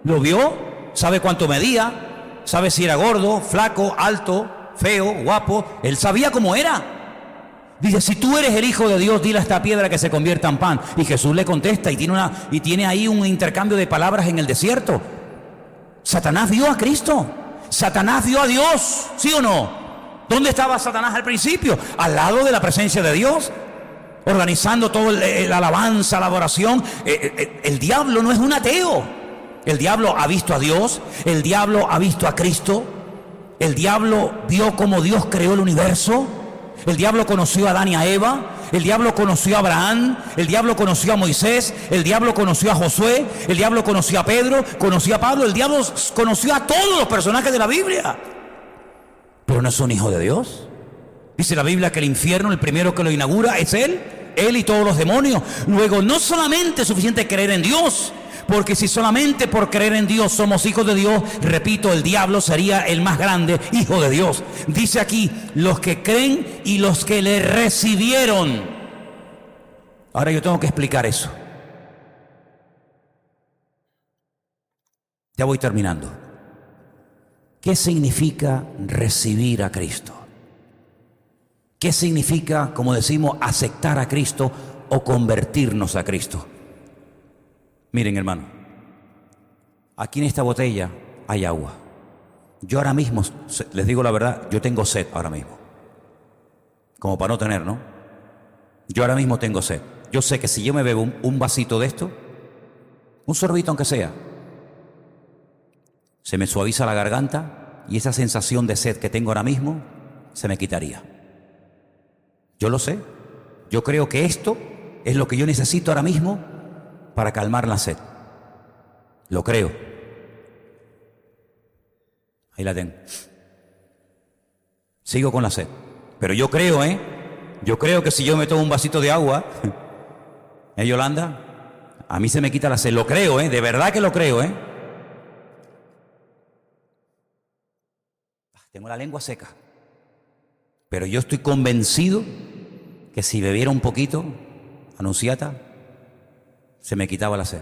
lo vio, sabe cuánto medía, sabe si era gordo, flaco, alto, feo, guapo. Él sabía cómo era. Dice: si tú eres el Hijo de Dios, dile a esta piedra que se convierta en pan. Y Jesús le contesta y tiene ahí un intercambio de palabras en el desierto. Satanás vio a Cristo, Satanás vio a Dios, ¿sí o no? ¿Dónde estaba Satanás al principio? Al lado de la presencia de Dios, organizando toda la alabanza, la adoración. El diablo no es un ateo. El diablo ha visto a Dios, el diablo ha visto a Cristo, el diablo vio cómo Dios creó el universo, el diablo conoció a Adán y a Eva, el diablo conoció a Abraham, el diablo conoció a Moisés, el diablo conoció a Josué, el diablo conoció a Pedro, conoció a Pablo, el diablo conoció a todos los personajes de la Biblia. Pero no es un hijo de Dios. Dice la Biblia que el infierno, el primero que lo inaugura es él y todos los demonios. Luego, no solamente es suficiente creer en Dios, porque si solamente por creer en Dios somos hijos de Dios, repito, el diablo sería el más grande hijo de Dios. Dice aquí: los que creen y los que le recibieron. Ahora yo tengo que explicar eso. Ya voy terminando. ¿Qué significa recibir a Cristo? ¿Qué significa, como decimos, aceptar a Cristo o convertirnos a Cristo? Miren, hermano, aquí en esta botella hay agua. Yo ahora mismo, les digo la verdad, yo tengo sed ahora mismo. Como para no tener, ¿no? Yo ahora mismo tengo sed. Yo sé que si yo me bebo un vasito de esto, un sorbito aunque sea, se me suaviza la garganta y esa sensación de sed que tengo ahora mismo se me quitaría. Yo lo sé. Yo creo que esto es lo que yo necesito ahora mismo para calmar la sed. Lo creo. Ahí la tengo. Sigo con la sed. Pero yo creo, yo creo que si yo me tomo un vasito de agua, Yolanda, a mí se me quita la sed. Lo creo, de verdad que lo creo, Tengo la lengua seca. Pero yo estoy convencido que si bebiera un poquito, Anunciata, se me quitaba la sed.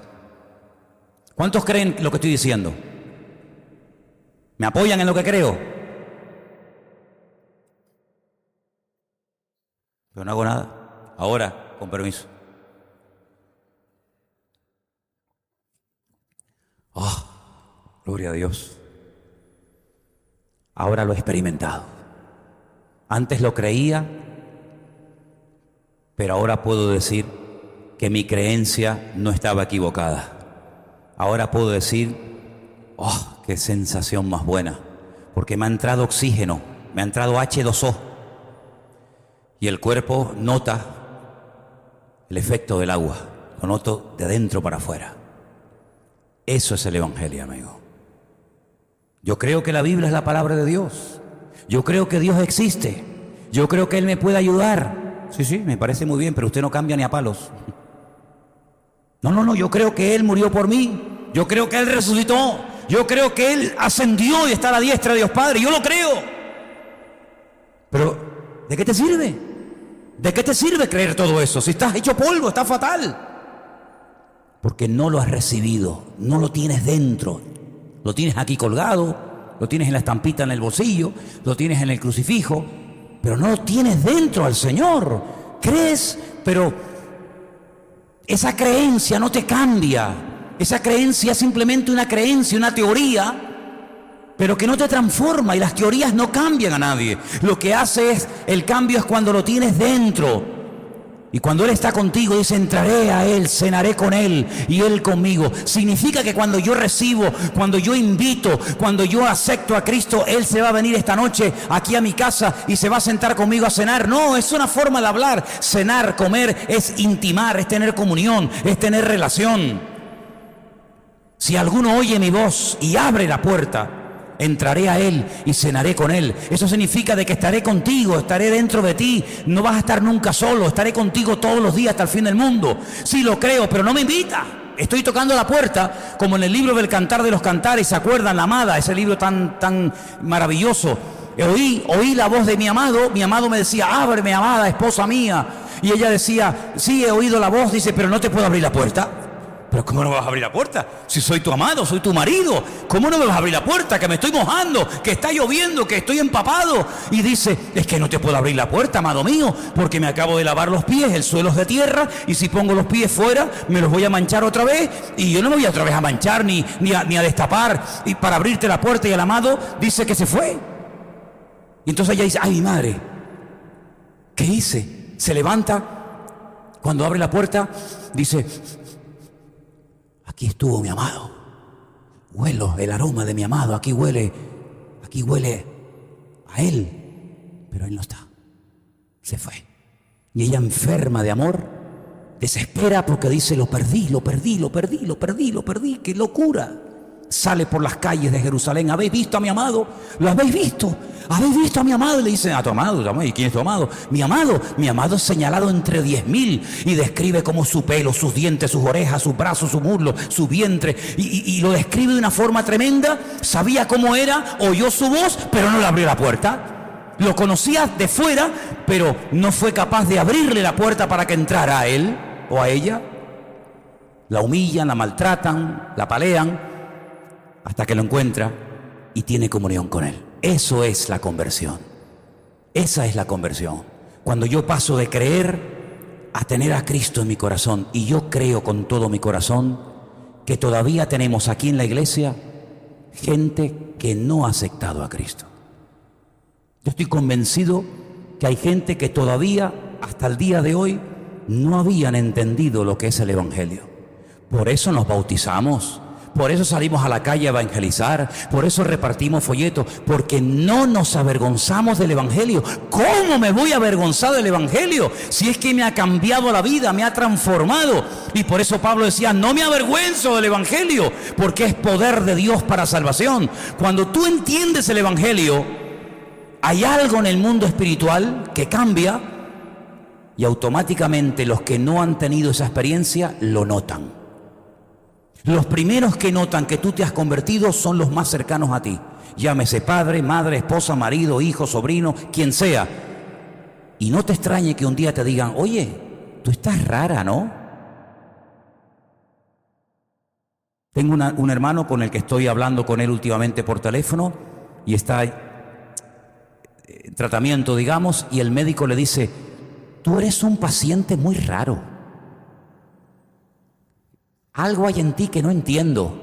¿Cuántos creen lo que estoy diciendo? ¿Me apoyan en lo que creo? Pero no hago nada. Ahora, con permiso. Oh, gloria a Dios. Ahora lo he experimentado. Antes lo creía, pero ahora puedo decir que mi creencia no estaba equivocada. Ahora puedo decir, oh, qué sensación más buena, porque me ha entrado oxígeno, me ha entrado H2O, y el cuerpo nota el efecto del agua, lo noto de dentro para afuera. Eso es el Evangelio, amigo. Yo creo que la Biblia es la palabra de Dios. Yo creo que Dios existe. Yo creo que Él me puede ayudar. Sí, me parece muy bien, pero usted no cambia ni a palos. No, yo creo que Él murió por mí. Yo creo que Él resucitó. Yo creo que Él ascendió y está a la diestra de Dios Padre. Yo lo creo. Pero, ¿de qué te sirve? ¿De qué te sirve creer todo eso? Si estás hecho polvo, estás fatal. Porque no lo has recibido, no lo tienes dentro. Lo tienes aquí colgado, lo tienes en la estampita en el bolsillo, lo tienes en el crucifijo, pero no lo tienes dentro al Señor. Crees, pero esa creencia no te cambia. Esa creencia es simplemente una creencia, una teoría, pero que no te transforma, y las teorías no cambian a nadie. Lo que hace es, el cambio es cuando lo tienes dentro. Y cuando Él está contigo, dice, entraré a Él, cenaré con Él y Él conmigo. Significa que cuando yo recibo, cuando yo invito, cuando yo acepto a Cristo, Él se va a venir esta noche aquí a mi casa y se va a sentar conmigo a cenar. No, es una forma de hablar. Cenar, comer, es intimar, es tener comunión, es tener relación. Si alguno oye mi voz y abre la puerta, entraré a Él y cenaré con Él. Eso significa de que estaré contigo, estaré dentro de ti. No vas a estar nunca solo, estaré contigo todos los días hasta el fin del mundo. Sí, lo creo, pero no me invita. Estoy tocando la puerta, como en el libro del Cantar de los Cantares. ¿Se acuerdan? La Amada, ese libro tan maravilloso. Oí la voz de mi amado me decía, ábreme, amada, esposa mía. Y ella decía, sí, he oído la voz, dice, pero no te puedo abrir la puerta. Pero ¿cómo no me vas a abrir la puerta? Si soy tu amado, soy tu marido. ¿Cómo no me vas a abrir la puerta? Que me estoy mojando, que está lloviendo, que estoy empapado. Y dice, es que no te puedo abrir la puerta, amado mío, porque me acabo de lavar los pies, el suelo es de tierra, y si pongo los pies fuera, me los voy a manchar otra vez, y yo no me voy otra vez a manchar ni a destapar. Y para abrirte la puerta, y el amado dice que se fue. Y entonces ella dice, ay, mi madre, ¿qué hice? Se levanta, cuando abre la puerta, dice, aquí estuvo mi amado. Huelo el aroma de mi amado. Aquí huele a Él. Pero Él no está. Se fue. Y ella, enferma de amor, desespera porque dice, lo perdí. ¡Qué locura! Sale por las calles de Jerusalén. ¿Habéis visto a mi amado? ¿Lo habéis visto? ¿Habéis visto a mi amado? Y le dicen, a tu amado. ¿Y quién es tu amado? Mi amado es señalado entre 10.000, y describe como su pelo, sus dientes, sus orejas, sus brazos, su muslo, su vientre, y lo describe de una forma tremenda. Sabía cómo era, oyó su voz, pero no le abrió la puerta. Lo conocía de fuera, pero no fue capaz de abrirle la puerta para que entrara a él o a ella. La humillan, la maltratan, la apalean, hasta que lo encuentra y tiene comunión con Él. Eso es la conversión. Esa es la conversión. Cuando yo paso de creer a tener a Cristo en mi corazón, y yo creo con todo mi corazón que todavía tenemos aquí en la iglesia gente que no ha aceptado a Cristo. Yo estoy convencido que hay gente que todavía, hasta el día de hoy, no habían entendido lo que es el Evangelio. Por eso nos bautizamos. Por eso salimos a la calle a evangelizar, por eso repartimos folletos, porque no nos avergonzamos del Evangelio. ¿Cómo me voy a avergonzar del Evangelio? Si es que me ha cambiado la vida, me ha transformado. Y por eso Pablo decía, no me avergüenzo del Evangelio, porque es poder de Dios para salvación. Cuando tú entiendes el Evangelio, hay algo en el mundo espiritual que cambia, y automáticamente los que no han tenido esa experiencia lo notan. Los primeros que notan que tú te has convertido son los más cercanos a ti. Llámese padre, madre, esposa, marido, hijo, sobrino, quien sea. Y no te extrañe que un día te digan, oye, tú estás rara, ¿no? Tengo un hermano con el que estoy hablando con él últimamente por teléfono, y está en tratamiento, digamos, y el médico le dice, tú eres un paciente muy raro. Algo hay en ti que no entiendo.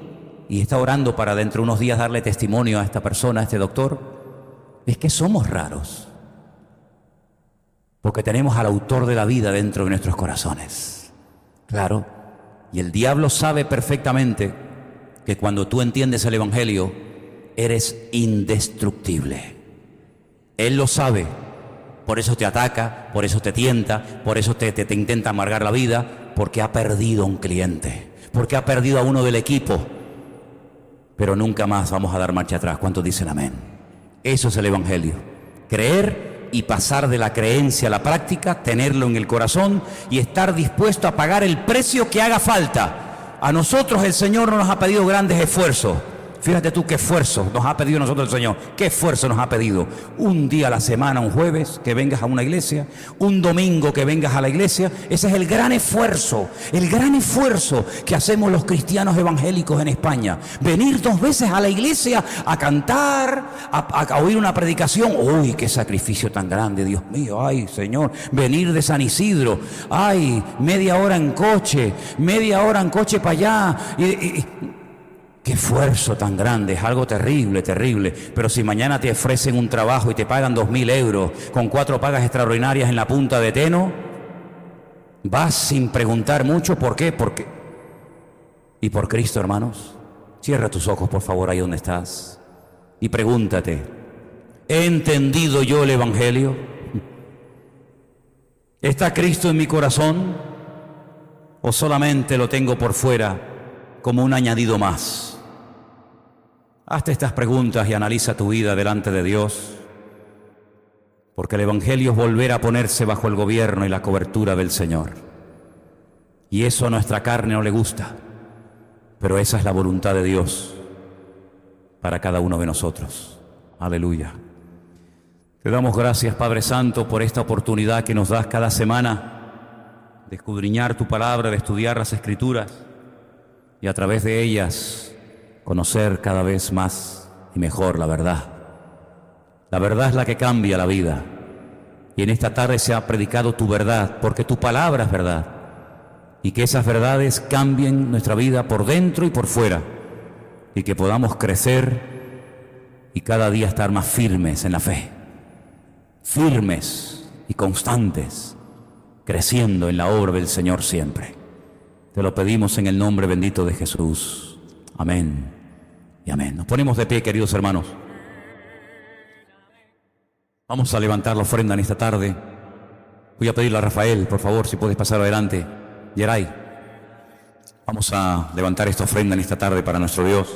Y está orando para dentro de unos días darle testimonio a esta persona, a este doctor. Es que somos raros. Porque tenemos al autor de la vida dentro de nuestros corazones. Claro. Y el diablo sabe perfectamente que cuando tú entiendes el Evangelio, eres indestructible. Él lo sabe. Por eso te ataca, por eso te tienta, por eso te intenta amargar la vida, porque ha perdido un cliente, porque ha perdido a uno del equipo. Pero nunca más vamos a dar marcha atrás. ¿Cuántos dicen amén? Eso es el Evangelio. Creer y pasar de la creencia a la práctica, tenerlo en el corazón y estar dispuesto a pagar el precio que haga falta. A nosotros el Señor no nos ha pedido grandes esfuerzos. Fíjate tú qué esfuerzo nos ha pedido a nosotros el Señor. ¿Qué esfuerzo nos ha pedido? Un día a la semana, un jueves, que vengas a una iglesia. Un domingo que vengas a la iglesia. Ese es el gran esfuerzo que hacemos los cristianos evangélicos en España. Venir 2 veces a la iglesia a cantar, a oír una predicación. ¡Uy, qué sacrificio tan grande, Dios mío! ¡Ay, Señor! Venir de San Isidro. ¡Ay, media hora en coche para allá! ¡Qué esfuerzo tan grande! Es algo terrible, terrible. Pero si mañana te ofrecen un trabajo y te pagan 2.000 euros con 4 pagas extraordinarias en la punta de Teno, vas sin preguntar mucho. ¿Por qué? Porque... Y por Cristo, hermanos, cierra tus ojos, por favor, ahí donde estás, y pregúntate: ¿he entendido yo el Evangelio? ¿Está Cristo en mi corazón? ¿O solamente lo tengo por fuera como un añadido más? Hazte estas preguntas y analiza tu vida delante de Dios, porque el Evangelio es volver a ponerse bajo el gobierno y la cobertura del Señor. Y eso a nuestra carne no le gusta, pero esa es la voluntad de Dios para cada uno de nosotros. Aleluya. Te damos gracias, Padre Santo, por esta oportunidad que nos das cada semana de escudriñar tu palabra, de estudiar las Escrituras y a través de ellas conocer cada vez más y mejor la verdad. La verdad es la que cambia la vida. Y en esta tarde se ha predicado tu verdad, porque tu palabra es verdad. Y que esas verdades cambien nuestra vida por dentro y por fuera. Y que podamos crecer y cada día estar más firmes en la fe. Firmes y constantes, creciendo en la obra del Señor siempre. Te lo pedimos en el nombre bendito de Jesús. Amén y amén. Nos ponemos de pie, queridos hermanos. Vamos a levantar la ofrenda en esta tarde. Voy a pedirle a Rafael, por favor, si puedes pasar adelante. Yeray, vamos a levantar esta ofrenda en esta tarde para nuestro Dios.